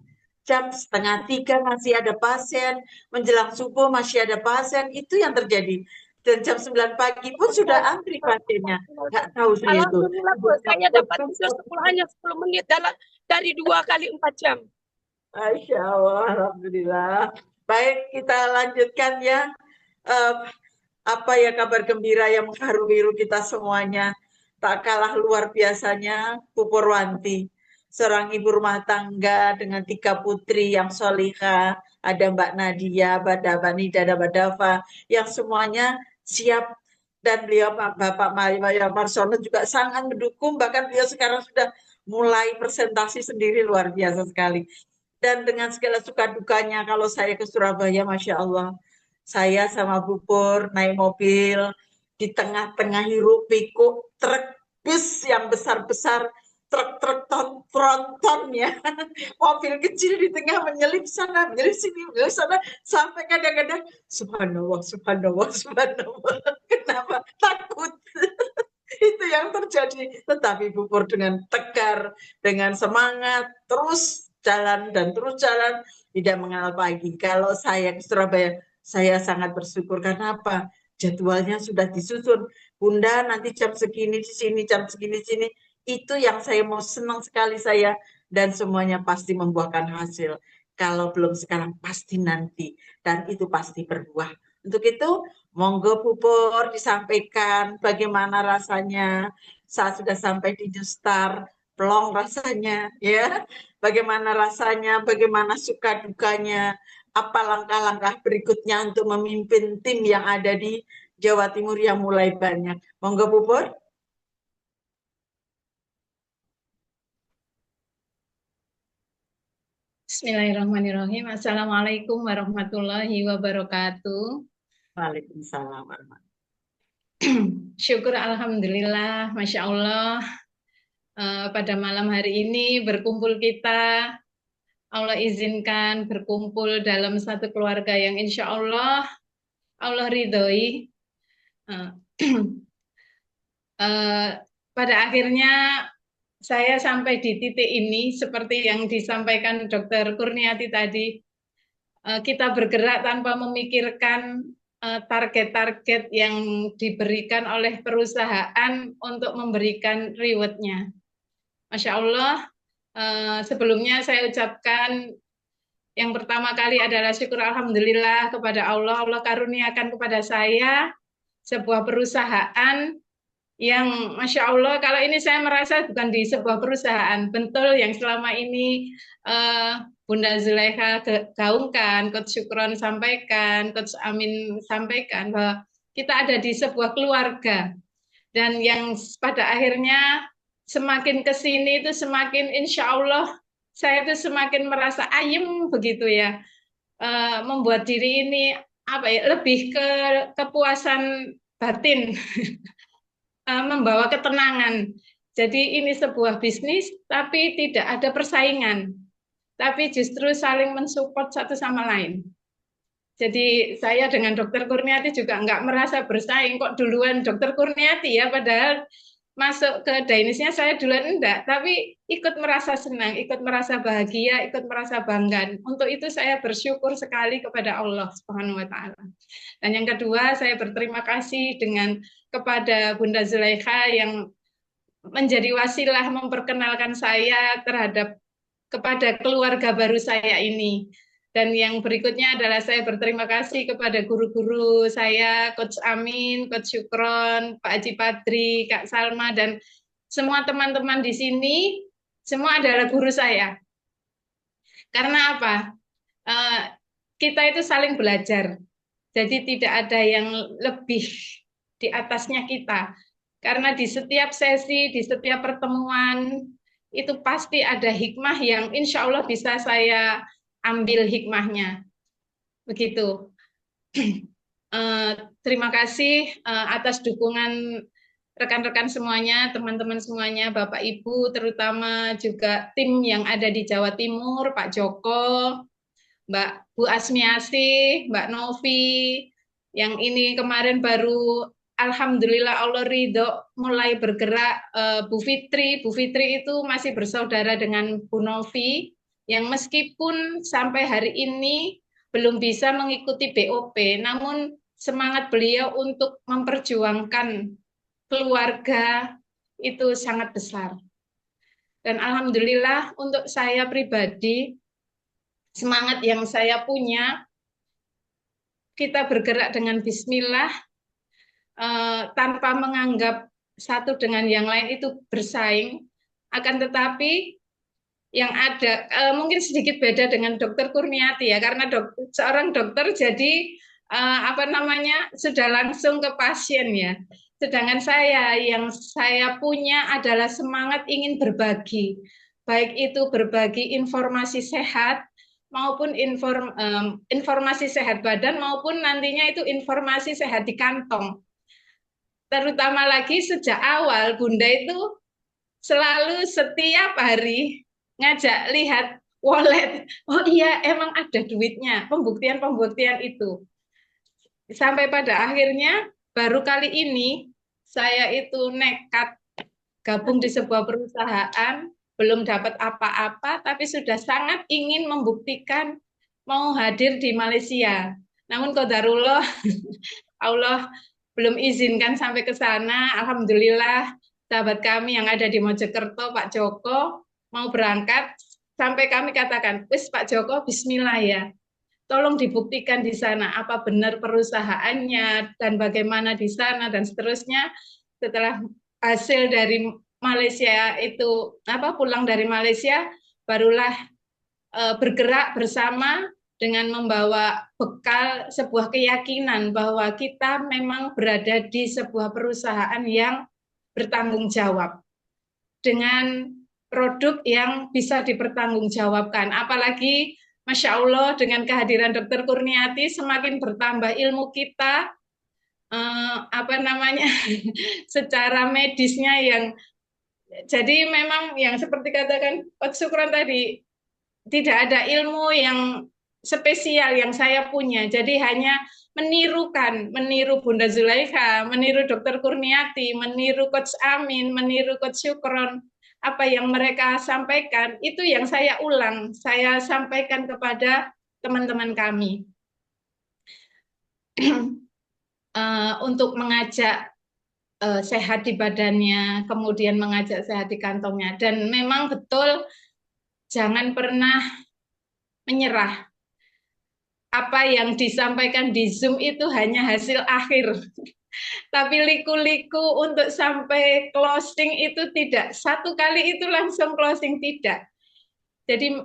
jam 2:30 masih ada pasien, menjelang subuh masih ada pasien. Itu yang terjadi. Dan jam 9 pagi pun sudah antri pasiennya. Nggak tahu saya itu. Alhamdulillah Bu, saya dapat tidur hanya 10 menit dari 2 kali 4 jam. Masya Allah, alhamdulillah. Baik, kita lanjutkan ya. Apa ya kabar gembira yang mengharu biru kita semuanya. Tak kalah luar biasanya Bu Purwanti, seorang ibu rumah tangga dengan 3 putri yang solihah. Ada Mbak Nadia, Mbak Nida, dan Mbak Dava, yang semuanya siap. Dan beliau Bapak Maya Marsono juga sangat mendukung, bahkan beliau sekarang sudah mulai presentasi sendiri, luar biasa sekali. Dan dengan segala suka dukanya, kalau saya ke Surabaya, Masya Allah, saya sama Bu Pur naik mobil, di tengah-tengah hiruk pikuk, truk bus yang besar-besar, truk-truk tronton ya, mobil kecil di tengah menyelip sana, menyelip sini, menyelip sana, sampai kadang-kadang, subhanallah, subhanallah, subhanallah, kenapa? Takut. Itu yang terjadi. Tetapi Bu Pur dengan tegar, dengan semangat, terus jalan dan terus jalan, tidak mengenal pagi. Kalau saya ke Surabaya, saya sangat bersyukur. Karena apa? Jadwalnya sudah disusun. Bunda nanti jam segini di sini, jam segini di sini. Itu yang saya mau, senang sekali saya. Dan semuanya pasti membuahkan hasil. Kalau belum sekarang, pasti nanti. Dan itu pasti berbuah. Untuk itu, monggo Bu Pur disampaikan bagaimana rasanya saat sudah sampai di New Star, plong rasanya ya. Bagaimana rasanya, bagaimana suka dukanya, apa langkah-langkah berikutnya untuk memimpin tim yang ada di Jawa Timur yang mulai banyak. Monggo Bu Pur. Bismillahirrahmanirrahim. Assalamualaikum warahmatullahi wabarakatuh. Waalaikumsalam warahmatullahi. Syukur alhamdulillah, Masya Allah. Pada malam hari ini berkumpul kita, Allah izinkan berkumpul dalam satu keluarga yang insya Allah ridhoi. Pada akhirnya saya sampai di titik ini seperti yang disampaikan Dr. Kurniati tadi, kita bergerak tanpa memikirkan target-target yang diberikan oleh perusahaan untuk memberikan reward-nya. Masya Allah, sebelumnya saya ucapkan yang pertama kali adalah syukur alhamdulillah kepada Allah. Allah karuniakan kepada saya sebuah perusahaan yang Masya Allah, kalau ini saya merasa bukan di sebuah perusahaan, betul yang selama ini Bunda Zulekha gaungkan, Coach Syukron sampaikan, Coach Amin sampaikan, bahwa kita ada di sebuah keluarga. Dan yang pada akhirnya semakin kesini itu semakin insya Allah saya itu semakin merasa ayem begitu ya, membuat diri ini apa ya, lebih ke kepuasan batin, membawa ketenangan. Jadi ini sebuah bisnis tapi tidak ada persaingan, tapi justru saling mensupport satu sama lain. Jadi saya dengan Dokter Kurniati juga nggak merasa bersaing, kok duluan Dokter Kurniati ya, padahal masuk ke Dainisnya saya duluan enggak, tapi ikut merasa senang, ikut merasa bahagia, ikut merasa bangga. Untuk itu saya bersyukur sekali kepada Allah Subhanahu wa taala. Dan yang kedua, saya berterima kasih kepada Bunda Zulaikha yang menjadi wasilah memperkenalkan saya kepada keluarga baru saya ini. Dan yang berikutnya adalah saya berterima kasih kepada guru-guru saya, Coach Amin, Coach Syukron, Pak Haji Padri, Kak Salma, dan semua teman-teman di sini, semua adalah guru saya. Karena apa? Kita itu saling belajar. Jadi tidak ada yang lebih di atasnya kita. Karena di setiap sesi, di setiap pertemuan, itu pasti ada hikmah yang insya Allah bisa saya ambil hikmahnya. Begitu. Terima kasih atas dukungan rekan-rekan semuanya, teman-teman semuanya, Bapak Ibu, terutama juga tim yang ada di Jawa Timur, Pak Joko, Bu Asmiasi, Mbak Novi, yang ini kemarin baru Alhamdulillah Allah ridho mulai bergerak. Bu Fitri itu masih bersaudara dengan Bu Novi, yang meskipun sampai hari ini belum bisa mengikuti BOP, namun semangat beliau untuk memperjuangkan keluarga itu sangat besar. Dan Alhamdulillah untuk saya pribadi, semangat yang saya punya, kita bergerak dengan bismillah, tanpa menganggap satu dengan yang lain itu bersaing, akan tetapi yang ada mungkin sedikit beda dengan Dokter Kurniati ya, karena seorang dokter jadi sudah langsung ke pasien ya. Sedangkan yang saya punya adalah semangat ingin berbagi, baik itu berbagi informasi sehat maupun informasi sehat badan maupun nantinya itu informasi sehat di kantong. Terutama lagi sejak awal Bunda itu selalu setiap hari ngajak lihat wallet. Oh iya, emang ada duitnya. Pembuktian itu. Sampai pada akhirnya baru kali ini saya itu nekat gabung di sebuah perusahaan, belum dapat apa-apa, tapi sudah sangat ingin membuktikan mau hadir di Malaysia. Namun qadarullah, Allah belum izinkan sampai ke sana. Alhamdulillah, sahabat kami yang ada di Mojokerto, Pak Joko, mau berangkat, sampai kami katakan, wis Pak Joko, bismillah ya. Tolong dibuktikan di sana apa benar perusahaannya dan bagaimana di sana dan seterusnya. Setelah hasil dari Malaysia itu pulang dari Malaysia, barulah bergerak bersama dengan membawa bekal sebuah keyakinan bahwa kita memang berada di sebuah perusahaan yang bertanggung jawab dengan produk yang bisa dipertanggungjawabkan. Apalagi Masya Allah dengan kehadiran Dokter Kurniati semakin bertambah ilmu kita, secara medisnya yang jadi memang yang seperti katakan Pak Syukron tadi, tidak ada ilmu yang spesial yang saya punya. Jadi hanya meniru Bunda Zulaikha, meniru Dokter Kurniati, meniru Coach Amin, meniru Coach Syukron. Apa yang mereka sampaikan, itu yang saya ulang, saya sampaikan kepada teman-teman kami. Untuk mengajak sehat di badannya, kemudian mengajak sehat di kantongnya. Dan memang betul, jangan pernah menyerah. Apa yang disampaikan di Zoom itu hanya hasil akhir. Tapi liku-liku untuk sampai closing itu tidak. Satu kali itu langsung closing, tidak. Jadi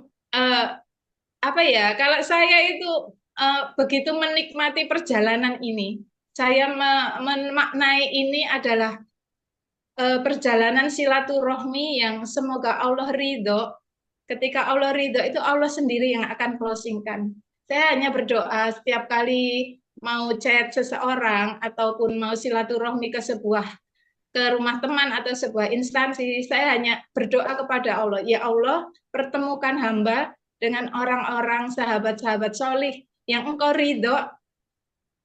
kalau saya itu begitu menikmati perjalanan ini, saya memaknai ini adalah perjalanan silaturahmi yang semoga Allah ridho. Ketika Allah ridho itu Allah sendiri yang akan closingkan. Saya hanya berdoa setiap kali mau chat seseorang ataupun mau silaturahmi ke rumah teman atau sebuah instansi, saya hanya berdoa kepada Allah, ya Allah, pertemukan hamba dengan orang-orang sahabat-sahabat solih yang Engkau ridho,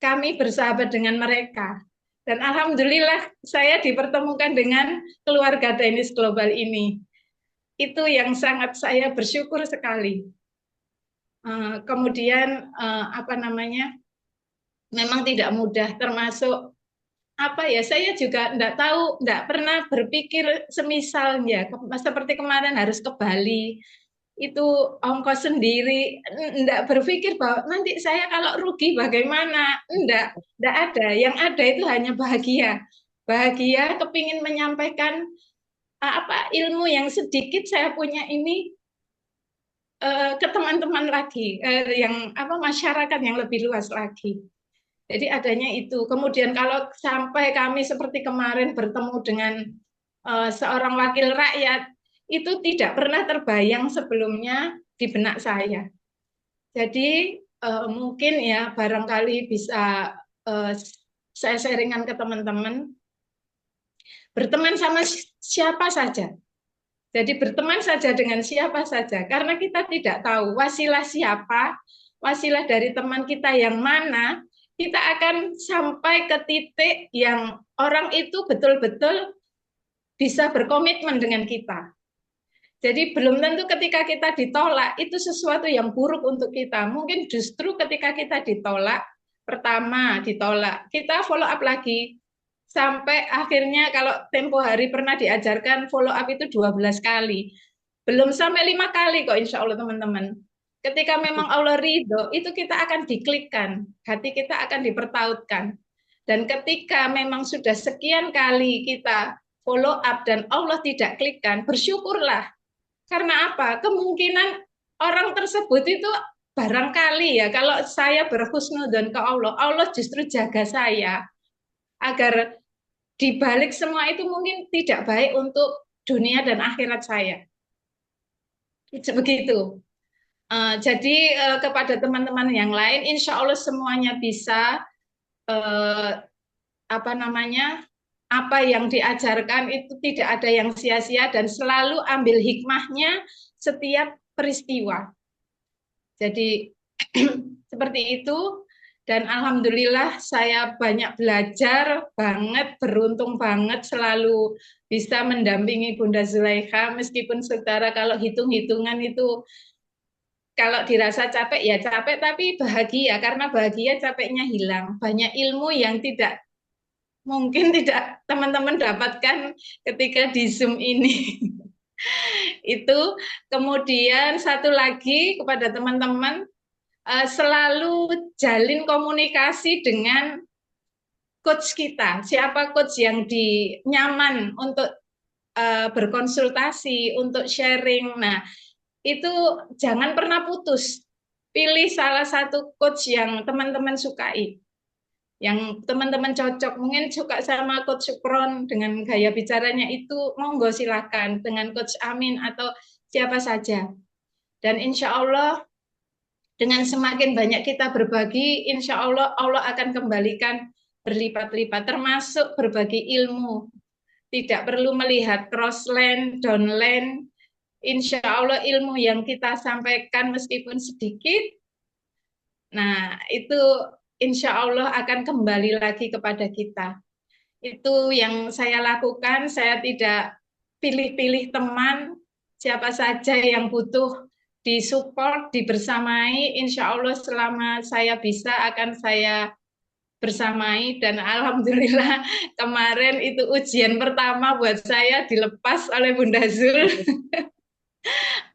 kami bersahabat dengan mereka. Dan alhamdulillah saya dipertemukan dengan keluarga tenis global ini. Itu yang sangat saya bersyukur sekali. Kemudian apa namanya, memang tidak mudah, termasuk apa ya, saya juga enggak tahu, enggak pernah berpikir semisalnya seperti kemarin harus ke Bali, itu ongkos sendiri, enggak berpikir bahwa nanti saya kalau rugi bagaimana, enggak ada, yang ada itu hanya bahagia kepingin menyampaikan apa ilmu yang sedikit saya punya ini ke teman-teman lagi, yang apa masyarakat yang lebih luas lagi. Jadi adanya itu. Kemudian kalau sampai kami seperti kemarin bertemu dengan seorang wakil rakyat, itu tidak pernah terbayang sebelumnya di benak saya. Jadi mungkin ya barangkali bisa saya sharingkan ke teman-teman, berteman sama siapa saja. Jadi berteman saja dengan siapa saja, karena kita tidak tahu wasilah siapa, wasilah dari teman kita yang mana, kita akan sampai ke titik yang orang itu betul-betul bisa berkomitmen dengan kita. Jadi belum tentu ketika kita ditolak, itu sesuatu yang buruk untuk kita. Mungkin justru ketika kita ditolak, pertama ditolak, kita follow up lagi. Sampai akhirnya kalau tempo hari pernah diajarkan follow up itu 12 kali. Belum sampai 5 kali kok insya Allah teman-teman. Ketika memang Allah ridho, itu kita akan diklikkan. Hati kita akan dipertautkan. Dan ketika memang sudah sekian kali kita follow up dan Allah tidak klikkan, bersyukurlah. Karena apa? Kemungkinan orang tersebut itu barangkali ya, kalau saya berhusnudzon ke Allah, Allah justru jaga saya agar di balik semua itu mungkin tidak baik untuk dunia dan akhirat saya. Begitu. Jadi kepada teman-teman yang lain, insya Allah semuanya bisa apa namanya, apa yang diajarkan itu tidak ada yang sia-sia dan selalu ambil hikmahnya setiap peristiwa. Jadi seperti itu. Dan alhamdulillah saya banyak belajar banget, beruntung banget selalu bisa mendampingi Bunda Zulaikha, meskipun saudara kalau hitung-hitungan itu kalau dirasa capek ya capek, tapi bahagia, karena bahagia capeknya hilang. Banyak ilmu yang mungkin tidak teman-teman dapatkan ketika di Zoom ini. Itu. Kemudian satu lagi kepada teman-teman, selalu jalin komunikasi dengan coach kita. Siapa coach yang nyaman untuk berkonsultasi, untuk sharing. Nah, itu jangan pernah putus. Pilih salah satu coach yang teman-teman sukai, yang teman-teman cocok. Mungkin suka sama coach Supron dengan gaya bicaranya itu, monggo silakan dengan coach Amin atau siapa saja. Dan insya Allah dengan semakin banyak kita berbagi, insya Allah Allah akan kembalikan berlipat-lipat, termasuk berbagi ilmu. Tidak perlu melihat crossland, downland. Insya Allah ilmu yang kita sampaikan meskipun sedikit, nah itu insya Allah akan kembali lagi kepada kita. Itu yang saya lakukan, saya tidak pilih-pilih teman, siapa saja yang butuh disupport, dibersamai, insya Allah selama saya bisa akan saya bersamai. Dan alhamdulillah kemarin itu ujian pertama buat saya dilepas oleh Bunda Zul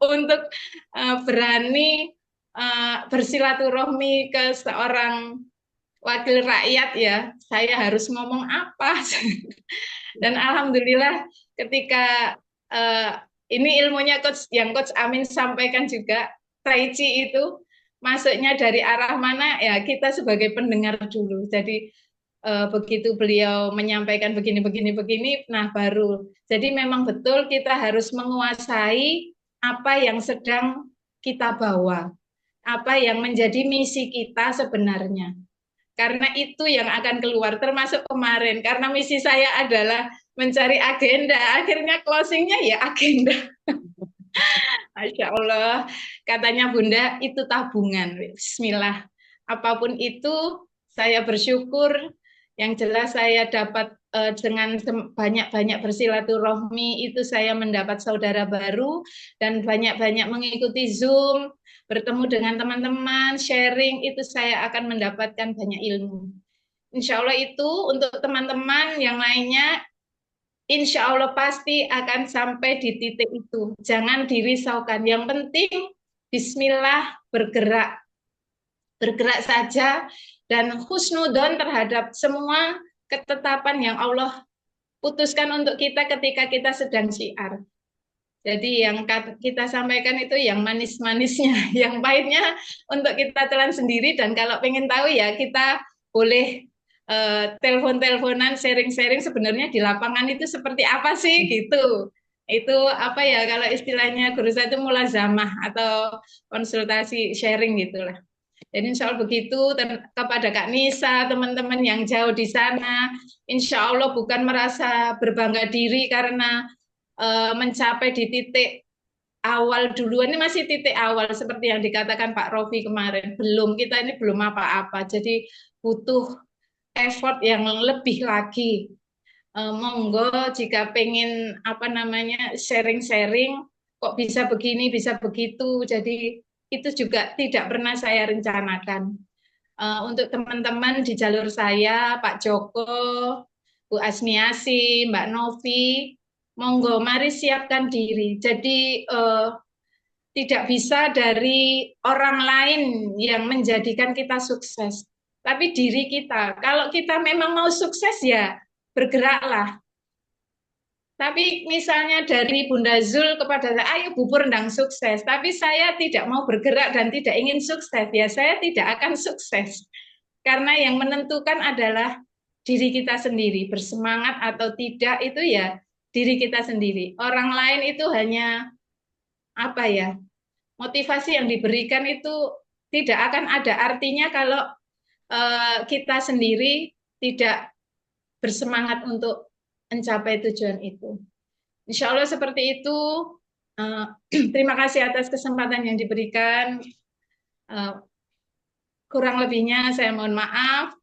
untuk berani bersilaturahmi ke seorang wakil rakyat ya, saya harus ngomong apa. Dan alhamdulillah ketika ini ilmunya yang Coach Amin sampaikan juga, Tai Chi itu masuknya dari arah mana ya, kita sebagai pendengar dulu. Jadi begitu beliau menyampaikan begini, nah baru. Jadi memang betul kita harus menguasai apa yang sedang kita bawa, apa yang menjadi misi kita sebenarnya. Karena itu yang akan keluar, termasuk kemarin. Karena misi saya adalah mencari agenda, akhirnya closingnya ya agenda. Masya Allah, katanya Bunda itu tabungan. Bismillah, apapun itu saya bersyukur Yang jelas saya dapat dengan banyak-banyak bersilaturahmi itu saya mendapat saudara baru dan banyak-banyak mengikuti Zoom, bertemu dengan teman-teman, sharing itu saya akan mendapatkan banyak ilmu. Insya Allah itu untuk teman-teman yang lainnya, insya Allah pasti akan sampai di titik itu. Jangan dirisaukan. Yang penting Bismillah bergerak. Bergerak saja dan husnudon terhadap semua ketetapan yang Allah putuskan untuk kita ketika kita sedang syiar. Jadi yang kita sampaikan itu yang manis-manisnya, yang pahitnya untuk kita telan sendiri. Dan kalau pengen tahu ya kita boleh telepon-teleponan, sharing-sharing sebenarnya di lapangan itu seperti apa sih gitu. Itu apa ya kalau istilahnya guru saya itu mulazamah atau konsultasi sharing gitulah. Jadi insya Allah begitu kepada Kak Nisa, teman-teman yang jauh di sana, insya Allah bukan merasa berbangga diri karena mencapai di titik awal duluan, ini masih titik awal seperti yang dikatakan Pak Rofi kemarin. Kita ini belum apa-apa, jadi butuh effort yang lebih lagi. Monggo jika pengen sharing-sharing, kok bisa begini, bisa begitu, jadi itu juga tidak pernah saya rencanakan. Untuk teman-teman di jalur saya, Pak Joko, Bu Asmiasi, Mbak Novi, monggo mari siapkan diri. Jadi tidak bisa dari orang lain yang menjadikan kita sukses, tapi diri kita. Kalau kita memang mau sukses ya bergeraklah. Tapi misalnya dari Bunda Zul kepada saya, ayo bubur ndang sukses. Tapi saya tidak mau bergerak dan tidak ingin sukses. Ya saya tidak akan sukses. Karena yang menentukan adalah diri kita sendiri. Bersemangat atau tidak itu ya diri kita sendiri. Orang lain itu hanya motivasi yang diberikan itu tidak akan ada artinya kalau kita sendiri tidak bersemangat untuk mencapai tujuan itu. Insya Allah seperti itu. Terima kasih atas kesempatan yang diberikan. Kurang lebihnya saya mohon maaf.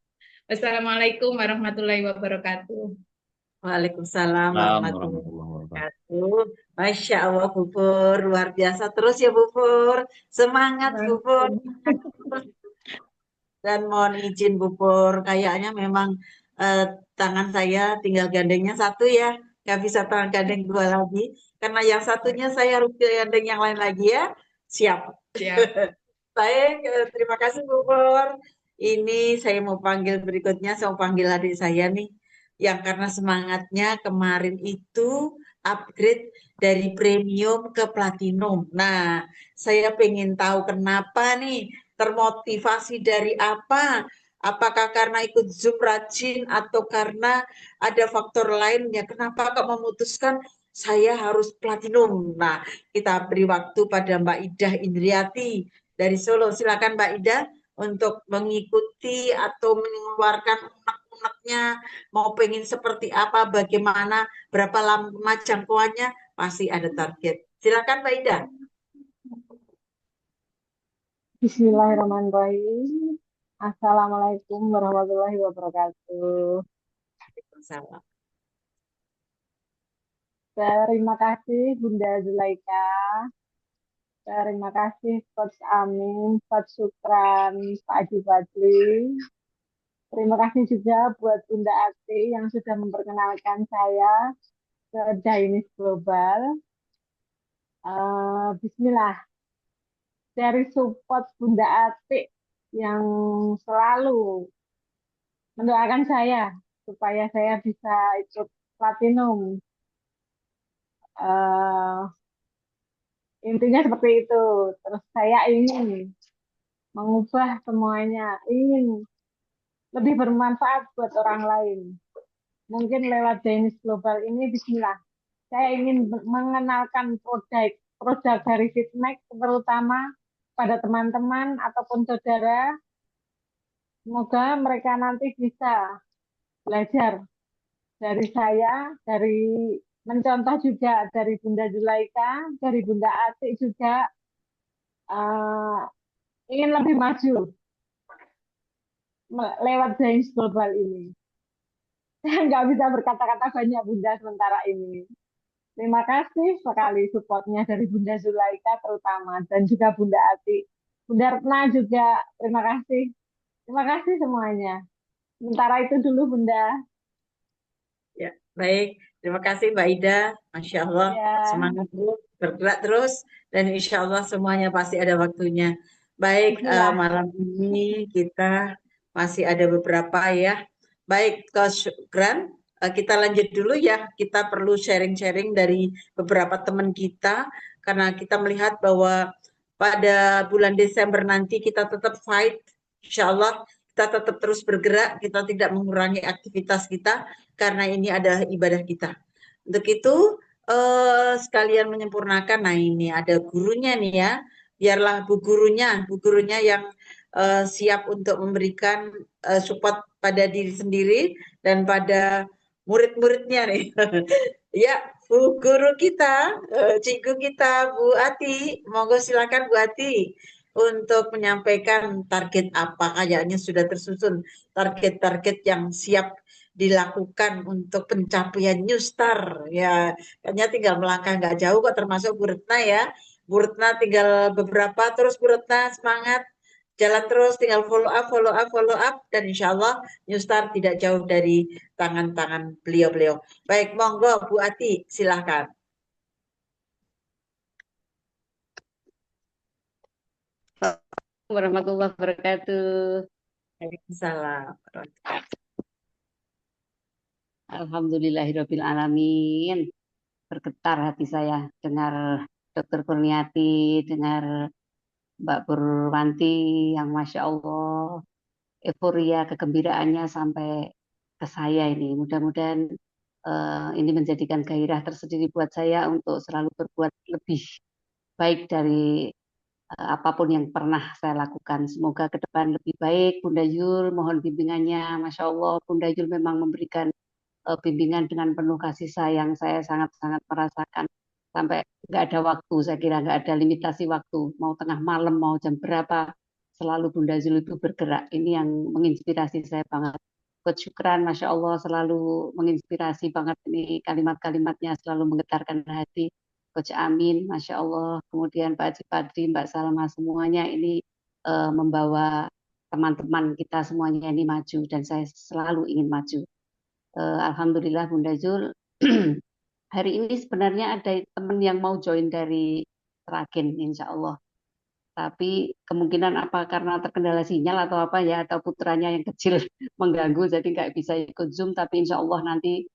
Wassalamualaikum warahmatullahi wabarakatuh. Waalaikumsalam warahmatullahi Warahmatullahi wabarakatuh. wabarakatuh. Masya Allah, Bu Pur, luar biasa terus ya Bu Pur. Semangat Bu Pur. Dan mohon izin Bu Pur, kayaknya memang tangan saya tinggal gandengnya satu ya, nggak bisa tangan gandeng dua lagi, karena yang satunya saya harus gandeng yang lain lagi ya. Siap. Baik, terima kasih Bu Pur. Ini saya mau panggil berikutnya, saya mau panggil adik saya nih, yang karena semangatnya kemarin itu upgrade dari premium ke platinum. Nah, saya pengen tahu kenapa nih, termotivasi dari apa? Apakah karena ikut Zoom rajin atau karena ada faktor lainnya? Kenapa kok memutuskan saya harus platinum? Nah, kita beri waktu pada Mbak Ida Indriati dari Solo. Silakan Mbak Ida untuk mengikuti atau mengeluarkan unek-uneknya, mau pengen seperti apa, bagaimana, berapa lama jangkauannya, pasti ada target. Silakan Mbak Ida. Bismillahirrahmanirrahim. Assalamualaikum warahmatullahi wabarakatuh. Waalaikumsalam. Terima kasih Bunda Zulaika. Terima kasih Coach Amin, Coach Sukran, Pak Haji Badri. Terima kasih juga buat Bunda Ati yang sudah memperkenalkan saya ke Dainis Global. Bismillah. Dari support Bunda Ati yang selalu mendoakan saya supaya saya bisa ikut platinum. Intinya seperti itu. Terus saya ingin mengubah semuanya, ingin lebih bermanfaat buat orang lain. Mungkin lewat Dainis Global ini, bismillah. Saya ingin mengenalkan produk dari Fitmek, terutama pada teman-teman ataupun saudara. Semoga mereka nanti bisa belajar dari saya, dari mencontoh juga dari Bunda Zulaika, dari Bunda Ati juga ingin lebih maju lewat Dainis Global ini. Saya nggak bisa berkata-kata banyak Bunda sementara ini. Terima kasih sekali supportnya dari Bunda Zulaika terutama dan juga Bunda Ati. Bunda Retna juga terima kasih. Terima kasih semuanya. Sementara itu dulu Bunda. Ya, baik. Terima kasih Mbak Ida. Masya Allah, Ya, semangat terus, bergerak terus, dan insya Allah semuanya pasti ada waktunya. Baik, bismillah. malam ini kita masih ada beberapa ya. Baik, Coach Grant, kita lanjut dulu ya. Kita perlu sharing-sharing dari beberapa teman kita, karena kita melihat bahwa pada bulan Desember nanti kita tetap fight. Insya Allah kita tetap terus bergerak, kita tidak mengurangi aktivitas kita, karena ini adalah ibadah kita. Untuk itu sekalian menyempurnakan. Nah ini ada gurunya nih ya. Biarlah bu gurunya yang siap untuk memberikan support pada diri sendiri dan pada murid-muridnya nih. Ya, Bu Guru kita, Cikgu kita, Bu Ati, monggo silakan Bu Ati untuk menyampaikan target apa, kayaknya sudah tersusun target-target yang siap dilakukan untuk pencapaian New Star ya, kayaknya tinggal melangkah nggak jauh kok, termasuk Bu Retna ya. Bu Retna tinggal beberapa terus, Bu Retna semangat jalan terus, tinggal follow up dan insya Allah New Star tidak jauh dari tangan-tangan beliau-beliau. Baik, monggo Bu Ati silahkan. Warahmatullahi wabarakatuh. Waalaikumsalam. Alhamdulillahirabbil alamin. Bergetar hati saya dengar Dr. Kurniati, dengar Mbak Purwanti yang Masya Allah euforia kegembiraannya sampai ke saya ini. Mudah-mudahan ini menjadikan gairah tersendiri buat saya untuk selalu berbuat lebih baik dari apapun yang pernah saya lakukan. Semoga ke depan lebih baik. Bunda Yul, mohon bimbingannya. Masya Allah, Bunda Yul memang memberikan bimbingan dengan penuh kasih sayang. Saya sangat-sangat merasakan sampai nggak ada waktu. Saya kira nggak ada limitasi waktu. Mau tengah malam, mau jam berapa, selalu Bunda Yul itu bergerak. Ini yang menginspirasi saya banget. Coach Syukran, Masya Allah, selalu menginspirasi banget. Ini kalimat-kalimatnya selalu menggetarkan hati. Coach Amin, Masya Allah, kemudian Pak Haji Padri, Mbak Salma, semuanya ini membawa teman-teman kita semuanya ini maju dan saya selalu ingin maju. Alhamdulillah Bunda Zul, hari ini sebenarnya ada teman yang mau join dari Seragen, Insya Allah. Tapi kemungkinan apa karena terkendala sinyal atau apa ya, atau putranya yang kecil mengganggu, jadi nggak bisa ikut Zoom. Tapi Insya Allah nanti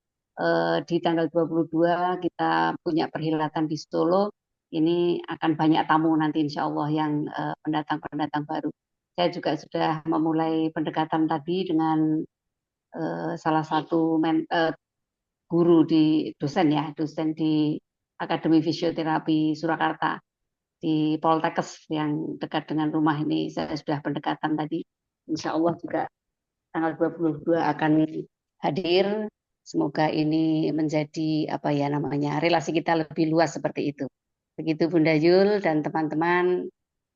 di tanggal 22 kita punya perhelatan di Solo. Ini akan banyak tamu nanti Insya Allah yang pendatang-pendatang baru. Saya juga sudah memulai pendekatan tadi dengan salah satu guru dosen di Akademi Fisioterapi Surakarta di Poltekkes yang dekat dengan rumah ini. Saya sudah pendekatan tadi. Insya Allah juga tanggal 22 akan hadir. Semoga ini menjadi apa ya namanya relasi kita lebih luas seperti itu. Begitu Bunda Yul dan teman-teman,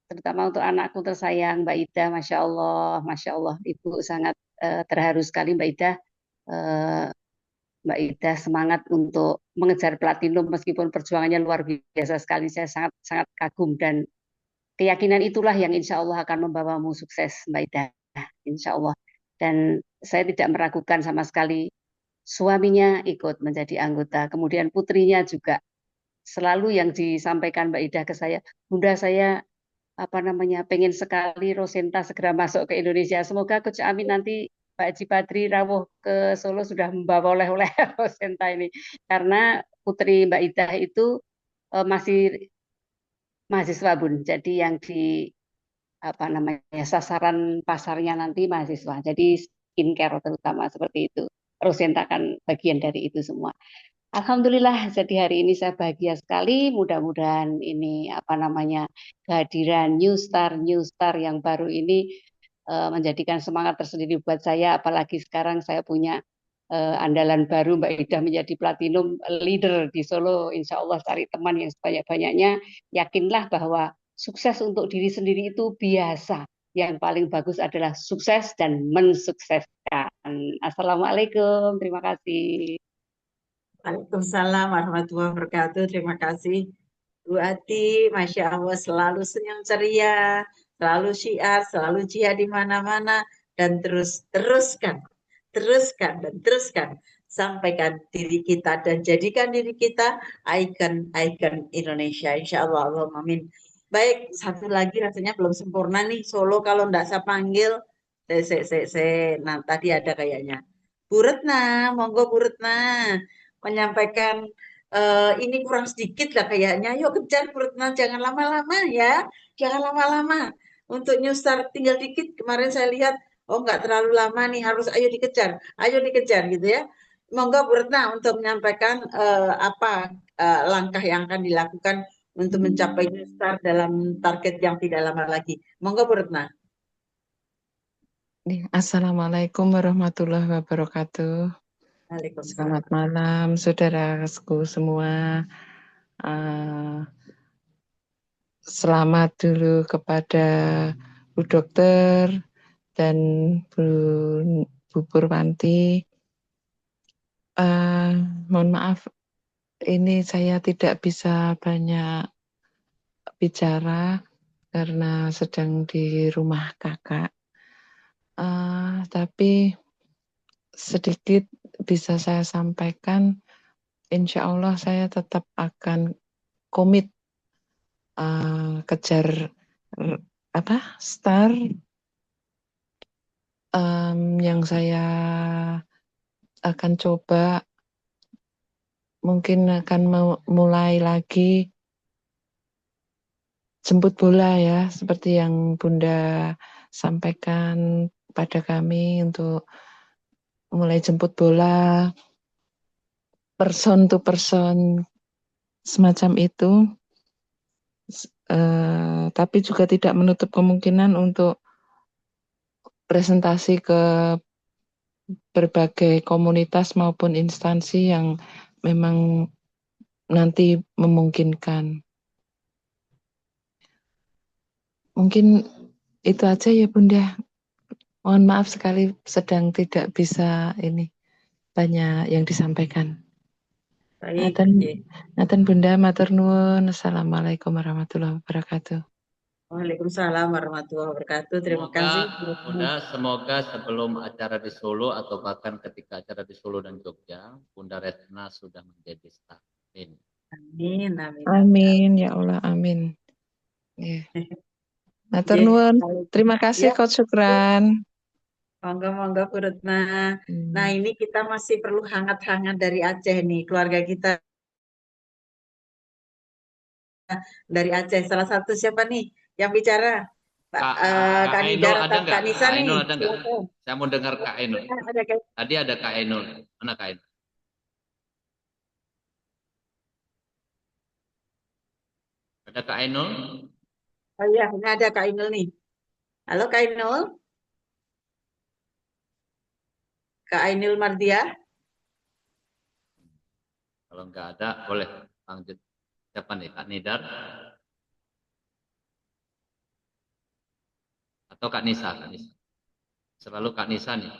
terutama untuk anakku tersayang Mbak Ida, Masya Allah, Ibu sangat terharu sekali Mbak Ida. Mbak Ida semangat untuk mengejar platinum meskipun perjuangannya luar biasa sekali. Saya sangat sangat kagum dan keyakinan itulah yang insya Allah akan membawamu sukses Mbak Ida. Insya Allah. Dan saya tidak meragukan sama sekali suaminya ikut menjadi anggota. Kemudian putrinya juga selalu yang disampaikan Mbak Ida ke saya, Bunda saya apa namanya pengen sekali Rosenta segera masuk ke Indonesia. Semoga Coach Amin nanti Pak Haji Padri rawuh ke Solo sudah membawa oleh-oleh Rosenta ini. Karena putri Mbak Ida itu masih mahasiswa Bun. Jadi yang di apa namanya sasaran pasarnya nanti mahasiswa. Jadi skincare terutama seperti itu. Rosenta kan bagian dari itu semua. Alhamdulillah, jadi hari ini saya bahagia sekali. Mudah-mudahan ini apa namanya kehadiran New Star yang baru ini menjadikan semangat tersendiri buat saya. Apalagi sekarang saya punya andalan baru Mbak Ida menjadi platinum leader di Solo. Insya Allah cari teman yang sebanyak-banyaknya. Yakinlah bahwa sukses untuk diri sendiri itu biasa. yang paling bagus adalah sukses dan mensukseskan. Assalamualaikum, terima kasih. Waalaikumsalam warahmatullahi wabarakatuh. Terima kasih Bu Ati, Masya Allah selalu senyum ceria, selalu syiar, selalu jihad di mana-mana, dan teruskan dan teruskan. Sampaikan diri kita dan jadikan diri kita ikon Indonesia. Insya Allah, Allahumma amin. Baik, satu lagi rasanya belum sempurna nih, Solo kalau enggak saya panggil, nah tadi ada kayaknya. Bu Retna, monggo Bu Retna menyampaikan ini kurang sedikit lah kayaknya. Yuk kejar Bu Retna, jangan lama-lama ya, jangan lama-lama. Untuk nyusar tinggal dikit. Kemarin saya lihat, oh nggak terlalu lama nih, harus ayo dikejar gitu ya. Monggo Bu Retna untuk menyampaikan apa langkah yang akan dilakukan untuk mencapai nyusar dalam target yang tidak lama lagi. Monggo Bu Retna. Assalamualaikum warahmatullahi wabarakatuh. Waalaikumsalam. Selamat malam, saudaraku semua. Selamat dulu kepada Bu Dokter dan Bu Purwanti. Mohon maaf, ini saya tidak bisa banyak bicara karena sedang di rumah kakak. Tapi sedikit bisa saya sampaikan, insya Allah saya tetap akan komit kejar star yang saya akan coba, mungkin akan mulai lagi jemput bola ya, seperti yang Bunda sampaikan pada kami untuk mulai jemput bola, person to person, semacam itu. Tapi juga tidak menutup kemungkinan untuk presentasi ke berbagai komunitas maupun instansi yang memang nanti memungkinkan. Mungkin itu aja ya Bunda. Mohon maaf sekali sedang tidak bisa ini banyak yang disampaikan. Baik. Ngaten Bunda, matur nuwun. Assalamualaikum warahmatullahi wabarakatuh. Waalaikumsalam warahmatullahi wabarakatuh. Terima kasih. Bunda, semoga sebelum acara di Solo atau bahkan ketika acara di Solo dan Jogja, Bunda Retna sudah menjadi staff. Amin. Amin ya Allah, amin. Yeah. Matur nuwun. Terima kasih Coach Syukran. Monggo Bu Retna. Nah ini kita masih perlu hangat-hangat dari Aceh nih, keluarga kita dari Aceh. Salah satu siapa nih yang bicara? Kak Nidar atau Kak Nisa nih? Ainul ada nggak? Saya mau dengar Kak Ainul. Tadi ada Kak Ainul. Mana Kak Ainul? Ada Kak Ainul? Oh iya, ini ada Kak Ainul nih. Halo Kak Ainul. Kak Ainul Mardia. Kalau nggak ada, boleh lanjut. Siapa nih, Kak Nidar? Atau Kak Nisa? Selalu Kak Nisa nih.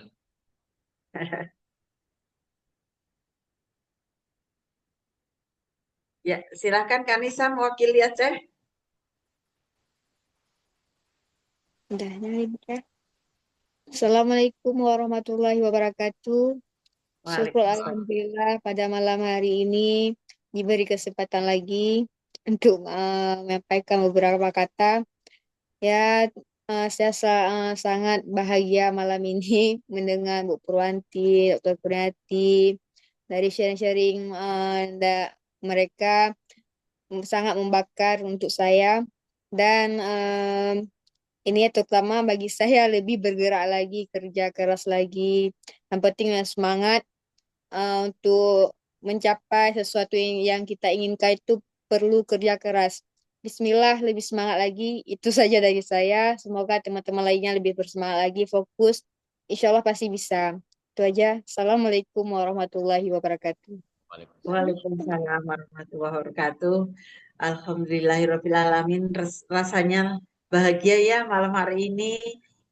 Ya, silakan Kak Nisa mewakili Aceh. Udah nyari ya. Assalamualaikum warahmatullahi wabarakatuh. Syukur alhamdulillah pada malam hari ini diberi kesempatan lagi untuk menyampaikan beberapa kata. Ya, saya sangat bahagia malam ini mendengar Bu Purwanti, Dr. Kurniati dari sharing-sharing mereka sangat membakar untuk saya, dan ini terutama bagi saya lebih bergerak lagi, kerja keras lagi. Yang penting semangat untuk mencapai sesuatu yang kita inginkan itu perlu kerja keras. Bismillah, lebih semangat lagi. Itu saja dari saya. Semoga teman-teman lainnya lebih bersemangat lagi, fokus. Insya Allah pasti bisa. Itu aja. Assalamualaikum warahmatullahi wabarakatuh. Waalaikumsalam warahmatullahi wabarakatuh. Alhamdulillahirrabbilalamin. Rasanya bahagia ya malam hari ini.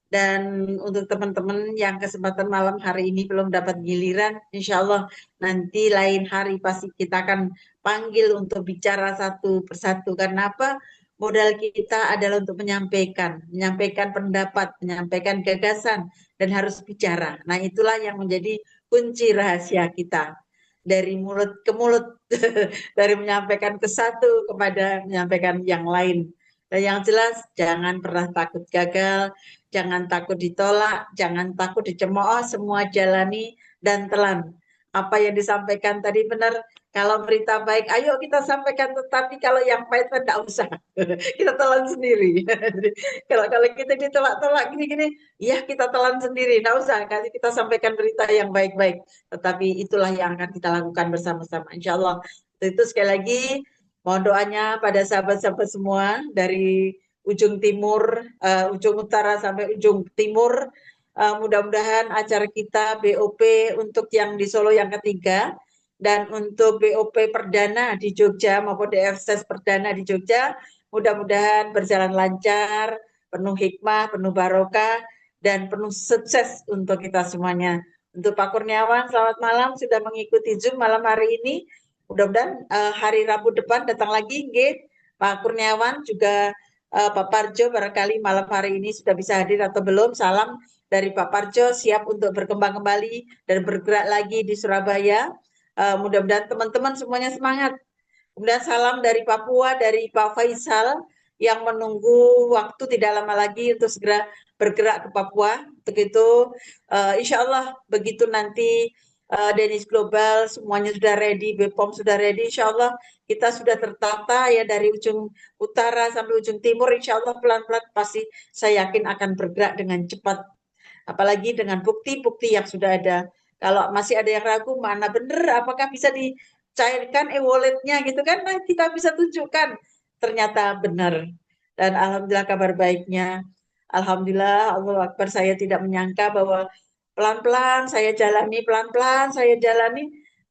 Dan untuk teman-teman yang kesempatan malam hari ini belum dapat giliran, insya Allah nanti lain hari pasti kita akan panggil untuk bicara satu persatu. Karena apa? Modal kita adalah untuk menyampaikan pendapat, menyampaikan gagasan, dan harus bicara. Nah, itulah yang menjadi kunci rahasia kita. Dari mulut ke mulut, dari menyampaikan ke satu kepada menyampaikan yang lain. Dan yang jelas, jangan pernah takut gagal, jangan takut ditolak, jangan takut dicemooh, semua jalani dan telan. Apa yang disampaikan tadi benar, kalau berita baik, ayo kita sampaikan, tetapi kalau yang pahit tidak usah. Kita telan sendiri. kalau kita ditolak-tolak gini-gini, ya kita telan sendiri, tidak usah. Kasih kita sampaikan berita yang baik-baik. Tetapi itulah yang akan kita lakukan bersama-sama. Insya Allah. Itu sekali lagi, mohon doanya pada sahabat-sahabat semua dari ujung timur, ujung utara sampai ujung timur. Mudah-mudahan acara kita BOP untuk yang di Solo yang ketiga dan untuk BOP perdana di Jogja maupun DFSS perdana di Jogja, mudah-mudahan berjalan lancar, penuh hikmah, penuh barokah, dan penuh sukses untuk kita semuanya. Untuk Pak Kurniawan, selamat malam, sudah mengikuti Zoom malam hari ini. Mudah-mudahan hari Rabu depan datang lagi, Pak Kurniawan, juga Pak Parjo barangkali malam hari ini sudah bisa hadir atau belum. Salam dari Pak Parjo, siap untuk berkembang kembali dan bergerak lagi di Surabaya. Mudah-mudahan teman-teman semuanya semangat. Kemudian salam dari Papua, dari Pak Faisal yang menunggu waktu tidak lama lagi untuk segera bergerak ke Papua. Untuk itu, insya Allah begitu nanti Denis Global semuanya sudah ready, BPOM sudah ready, insya Allah kita sudah tertata ya dari ujung utara sampai ujung timur, insya Allah pelan-pelan pasti saya yakin akan bergerak dengan cepat. Apalagi dengan bukti-bukti yang sudah ada. Kalau masih ada yang ragu, mana benar, apakah bisa dicairkan e-walletnya gitu kan, nah kita bisa tunjukkan ternyata benar. Dan alhamdulillah kabar baiknya, alhamdulillah, Allah Akbar, saya tidak menyangka bahwa pelan-pelan saya jalani,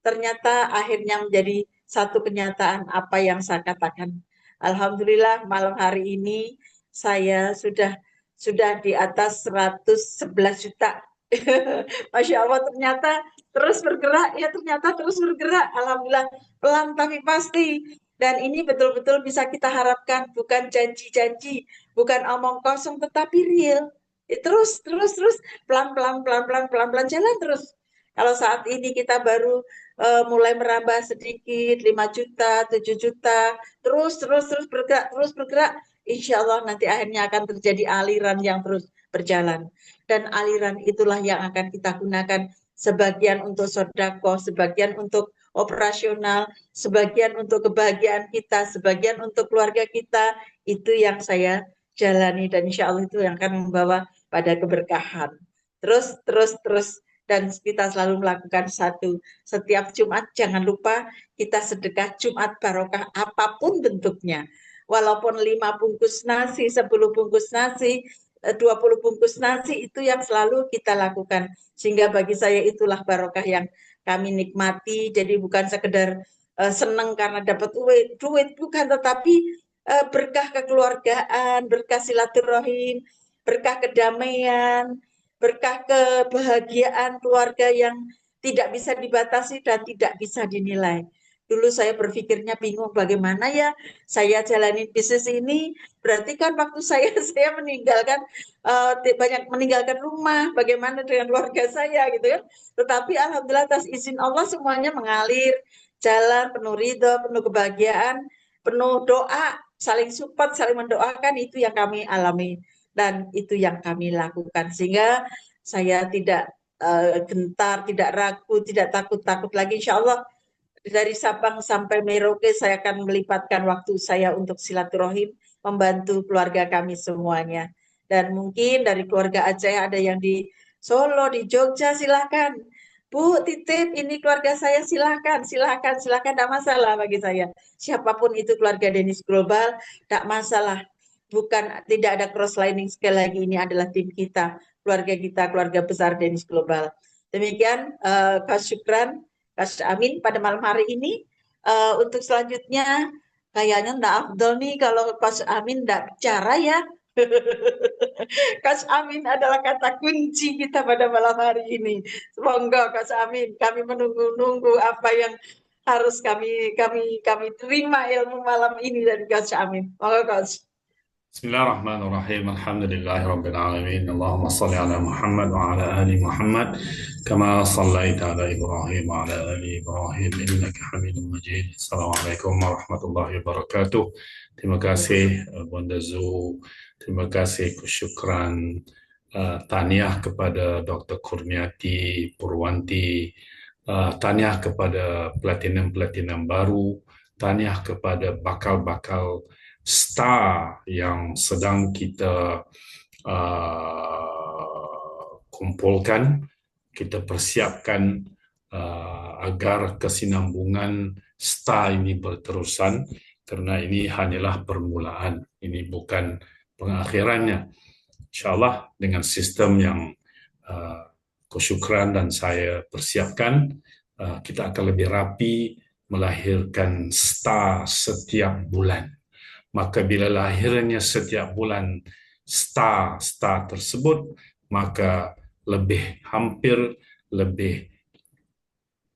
ternyata akhirnya menjadi satu kenyataan apa yang saya katakan. Alhamdulillah malam hari ini saya sudah di atas 111 juta. Masya Allah, ternyata terus bergerak, Alhamdulillah, pelan tapi pasti. Dan ini betul-betul bisa kita harapkan, bukan janji-janji, bukan omong kosong, tetapi real. Terus, pelan-pelan jalan terus. Kalau saat ini kita baru mulai merambah sedikit, 5 juta, 7 juta, terus bergerak, insya Allah nanti akhirnya akan terjadi aliran yang terus berjalan. Dan aliran itulah yang akan kita gunakan, sebagian untuk sodako, sebagian untuk operasional, sebagian untuk kebahagiaan kita, sebagian untuk keluarga kita. Itu yang saya jalani dan insya Allah itu yang akan membawa pada keberkahan. Terus. Dan kita selalu melakukan satu, setiap Jumat jangan lupa kita sedekah Jumat barokah apapun bentuknya. Walaupun 5 bungkus nasi, 10 bungkus nasi, 20 bungkus nasi, itu yang selalu kita lakukan. Sehingga bagi saya itulah barokah yang kami nikmati. Jadi bukan sekedar senang karena dapat duit, bukan, tetapi berkah kekeluargaan, berkah silaturahim, berkah kedamaian, berkah kebahagiaan keluarga yang tidak bisa dibatasi dan tidak bisa dinilai. Dulu saya berpikirnya bingung bagaimana ya saya jalani bisnis ini, berarti kan waktu saya meninggalkan banyak meninggalkan rumah, bagaimana dengan keluarga saya gitu kan. Tetapi alhamdulillah atas izin Allah semuanya mengalir, jalan penuh ridho, penuh kebahagiaan, penuh doa, saling support, saling mendoakan, itu yang kami alami dan itu yang kami lakukan. Sehingga saya tidak gentar, tidak ragu, tidak takut lagi. Insya Allah dari Sabang sampai Merauke saya akan melipatkan waktu saya untuk silaturahim, membantu keluarga kami semuanya. Dan mungkin dari keluarga Aceh ada yang di Solo, di Jogja, silakan. Bu, titip ini keluarga saya, silakan, tidak masalah bagi saya. Siapapun itu keluarga Denis Global, tak masalah. Bukan, tidak ada cross lining, sekali lagi ini adalah tim kita, keluarga besar Denis Global. Demikian, Kak Syukran, Kak Amin pada malam hari ini. Untuk selanjutnya kayaknya ndak afdol nih kalau Kak Amin ndak bicara ya, Coach Amin adalah kata kunci kita pada malam hari ini. Semoga Coach Amin, kami menunggu-nunggu apa yang harus kami terima ilmu malam ini dari Coach Amin. Monggo Coach. Bismillahirrahmanirrahim. Alhamdulillahirabbil alamin. Allahumma shalli ala Muhammad wa ala ali Muhammad kama shallaita ala Ibrahim wa ala ali Ibrahim innaka Hamidum Majid. Assalamualaikum warahmatullahi wabarakatuh. Terima kasih Bunda Zu. Terima kasih syukran tahniah kepada Dr. Kurniati Purwanti, tahniah kepada platinum baru, tahniah kepada bakal-bakal star yang sedang kita kumpulkan, kita persiapkan agar kesinambungan star ini berterusan, karena ini hanyalah permulaan, ini bukan pengakhirannya. InsyaAllah dengan sistem yang kesyukran dan saya persiapkan, kita akan lebih rapi melahirkan star setiap bulan. Maka bila lahirnya setiap bulan star tersebut, maka hampir lebih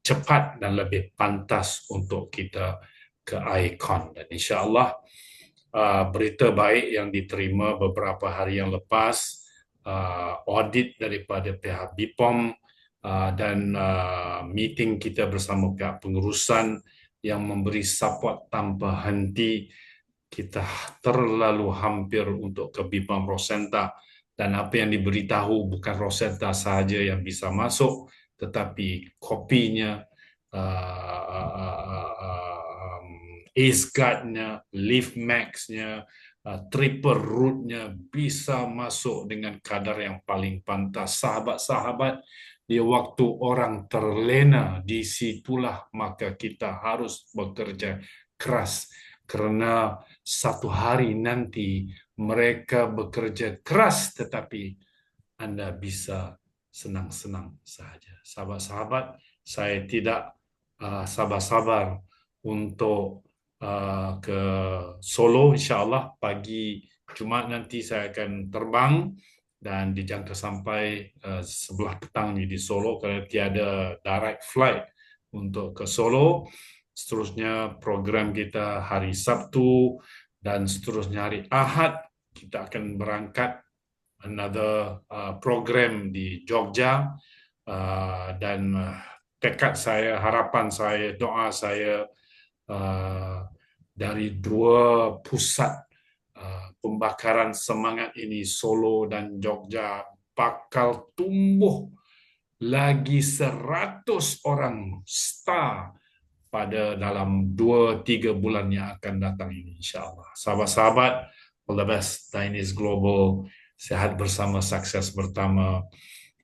cepat dan lebih pantas untuk kita ke ikon. Dan insyaAllah berita baik yang diterima beberapa hari yang lepas, audit daripada pihak BPOM dan meeting kita bersama pihak pengurusan yang memberi support tanpa henti. Kita terlalu hampir untuk ke BPOM Rosenta, dan apa yang diberitahu bukan Rosenta sahaja yang bisa masuk, tetapi kopinya, Ace Guard-nya, Leaf Max-nya, Triple Root-nya bisa masuk dengan kadar yang paling pantas. Sahabat-sahabat, di waktu orang terlena, disitulah maka kita harus bekerja keras. Kerana satu hari nanti mereka bekerja keras, tetapi Anda bisa senang-senang sahaja. Sahabat-sahabat, saya tidak sabar-sabar untuk ke Solo. InsyaAllah pagi Jumat nanti saya akan terbang dan dijangka sampai sebelah petang di Solo, kerana tiada direct flight untuk ke Solo. Seterusnya program kita hari Sabtu, dan seterusnya hari Ahad kita akan berangkat another program di Jogja, dan tekad saya, harapan saya, doa saya dari dua pusat pembakaran semangat ini, Solo dan Jogja, bakal tumbuh lagi 100 orang star pada dalam 2-3 bulan yang akan datang ini, insyaAllah. Sahabat-sahabat, all the best. Dainis Global, sehat bersama, sukses pertama,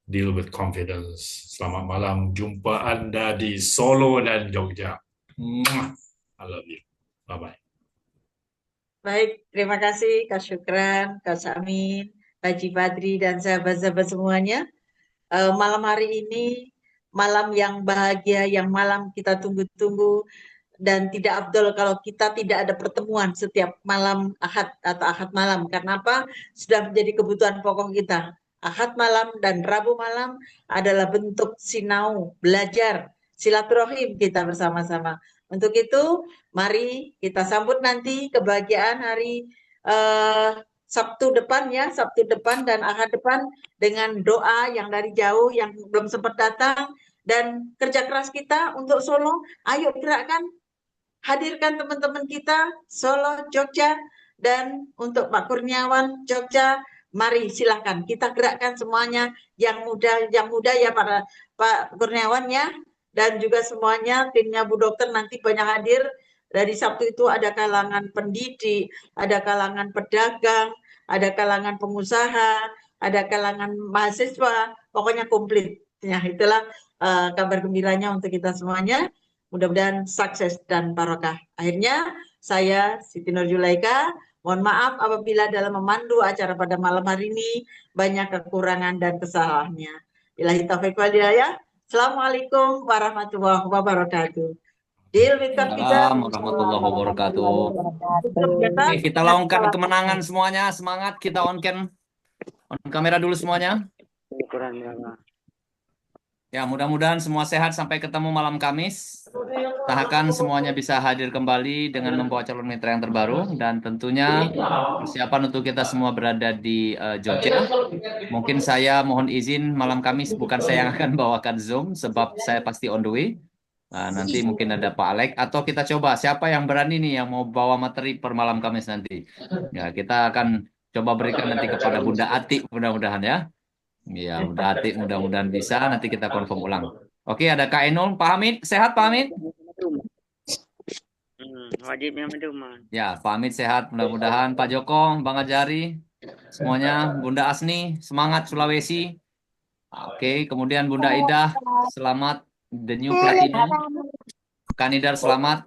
deal with confidence. Selamat malam, jumpa Anda di Solo dan Jogja. I love you. Bye-bye. Baik, terima kasih Kak Syukran, Kak Amin, Haji Badri, dan sahabat-sahabat semuanya. Malam hari ini malam yang bahagia, yang malam kita tunggu-tunggu, dan tidak afdol kalau kita tidak ada pertemuan setiap malam Ahad atau Ahad malam. Karena apa? Sudah menjadi kebutuhan pokok kita. Ahad malam dan Rabu malam adalah bentuk sinau, belajar, silaturahim kita bersama-sama. Untuk itu, mari kita sambut nanti kebahagiaan hari Sabtu depan ya, Sabtu depan dan Ahad depan dengan doa yang dari jauh, yang belum sempat datang, dan kerja keras kita untuk Solo. Ayo gerakkan, hadirkan teman-teman kita Solo, Jogja, dan untuk Pak Kurniawan Jogja, mari silahkan kita gerakkan semuanya, yang muda ya para Pak Kurniawan ya, dan juga semuanya timnya Bu Dokter nanti banyak hadir. Dari Sabtu itu ada kalangan pendidik, ada kalangan pedagang, ada kalangan pengusaha, ada kalangan mahasiswa, pokoknya komplit. Ya, itulah kabar gembiranya untuk kita semuanya. Mudah-mudahan sukses dan barokah. Akhirnya saya Siti Nurjulaika, mohon maaf apabila dalam memandu acara pada malam hari ini banyak kekurangan dan kesalahannya. Billahi taufiq wal hidayah. Assalamualaikum warahmatullahi wabarakatuh. Deal with confidence. Assalamualaikum warahmatullahi wabarakatuh. Oke, kita lakukan kemenangan semuanya. Semangat, kita on kamera dulu semuanya. Ya, mudah-mudahan semua sehat sampai ketemu malam Kamis. Usahakan semuanya bisa hadir kembali dengan membawa calon mitra yang terbaru. Dan tentunya persiapan untuk kita semua berada di Jogja. Mungkin saya mohon izin malam Kamis bukan saya yang akan bawakan Zoom, sebab saya pasti on the way. Nah, nanti mungkin ada Pak Alek. Atau kita coba siapa yang berani nih yang mau bawa materi per malam Kamis nanti. Ya, kita akan coba berikan nanti kepada Bunda Ati mudah-mudahan ya. Ya, Bunda Ati mudah-mudahan bisa. Nanti kita confirm ulang. Oke, ada Kak Enul. Pak Hamid, sehat Pak Hamid? Wajibnya meduman. Ya, Pak Hamid sehat mudah-mudahan. Pak Joko, Bang Ajari, semuanya. Bunda Asni, semangat Sulawesi. Oke, kemudian Bunda Idah, selamat The New Platinum. Kanidar, selamat.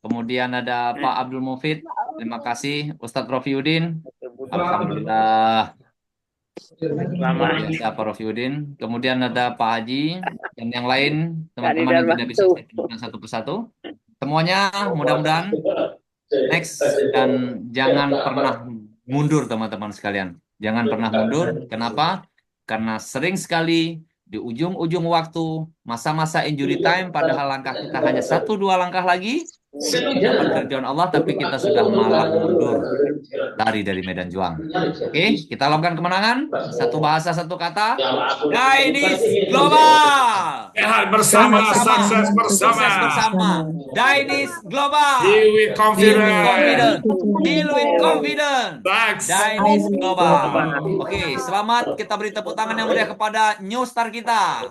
Kemudian ada Pak Abdul Mufid, terima kasih. Ustadz Rofiuddin, alhamdulillah. Luar biasa Pak Rofiuddin. Kemudian ada Pak Haji dan yang lain teman-teman yang tidak bisa saya sebutkan satu persatu. Semuanya mudah-mudahan next, dan jangan pernah mundur teman-teman sekalian. Jangan pernah mundur. Kenapa? Karena sering sekali di ujung-ujung waktu masa-masa injury time, padahal langkah kita hanya 1-2 langkah lagi dapat kerjaan Allah, tapi kita sudah malah mundur, lari dari medan juang. Oke, kita lakukan kemenangan. Satu bahasa, satu kata. Dainis Global. Sehat bersama, sukses bersama. Sukses bersama. Dainis Global. Deal with confidence. Deal with confidence. Thanks. Dainis Global. Oke, selamat. Kita beri tepuk tangan yang meriah kepada new star kita.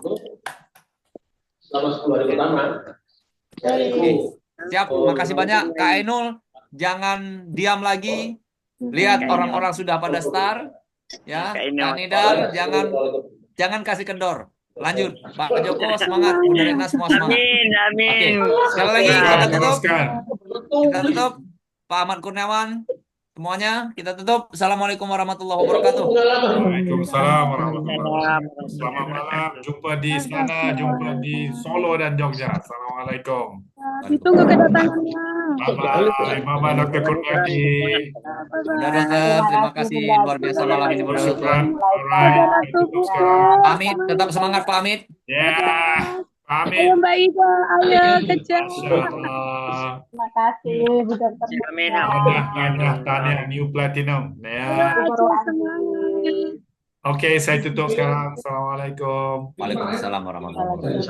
Selama 10 hari pertama. Oke. Siap, makasih banyak Kak Ainul. Jangan diam lagi. Lihat orang-orang sudah pada start. Ya, Kak Nidar, jangan kasih kendor. Lanjut, Pak Joko semangat, Bunda Retna semua semangat. Amin. Oke, sekali lagi kita tutup. Pak Ahmad Kurniawan, semuanya kita tutup. Assalamualaikum warahmatullahi wabarakatuh. Waalaikumsalam warahmatullahi wabarakatuh. Selamat malam. Jumpa di sana, jumpa di Solo dan Jogja. Assalamualaikum. Ditunggu kedatangannya. Mama Dr. Kurniati. Bunda Dokter, terima kasih luar biasa malam ini bersyukur. Pak Amit, tetap semangat Pak Amit. Ya, Pak Amit. Ayo Mbak Ida, ayo kejar. Terima kasih Bu Dokter. Tanya New Platinum. Ya. Semangat. Oke, saya tutup sekarang. Assalamualaikum. Waalaikumsalam warahmatullahi wabarakatuh.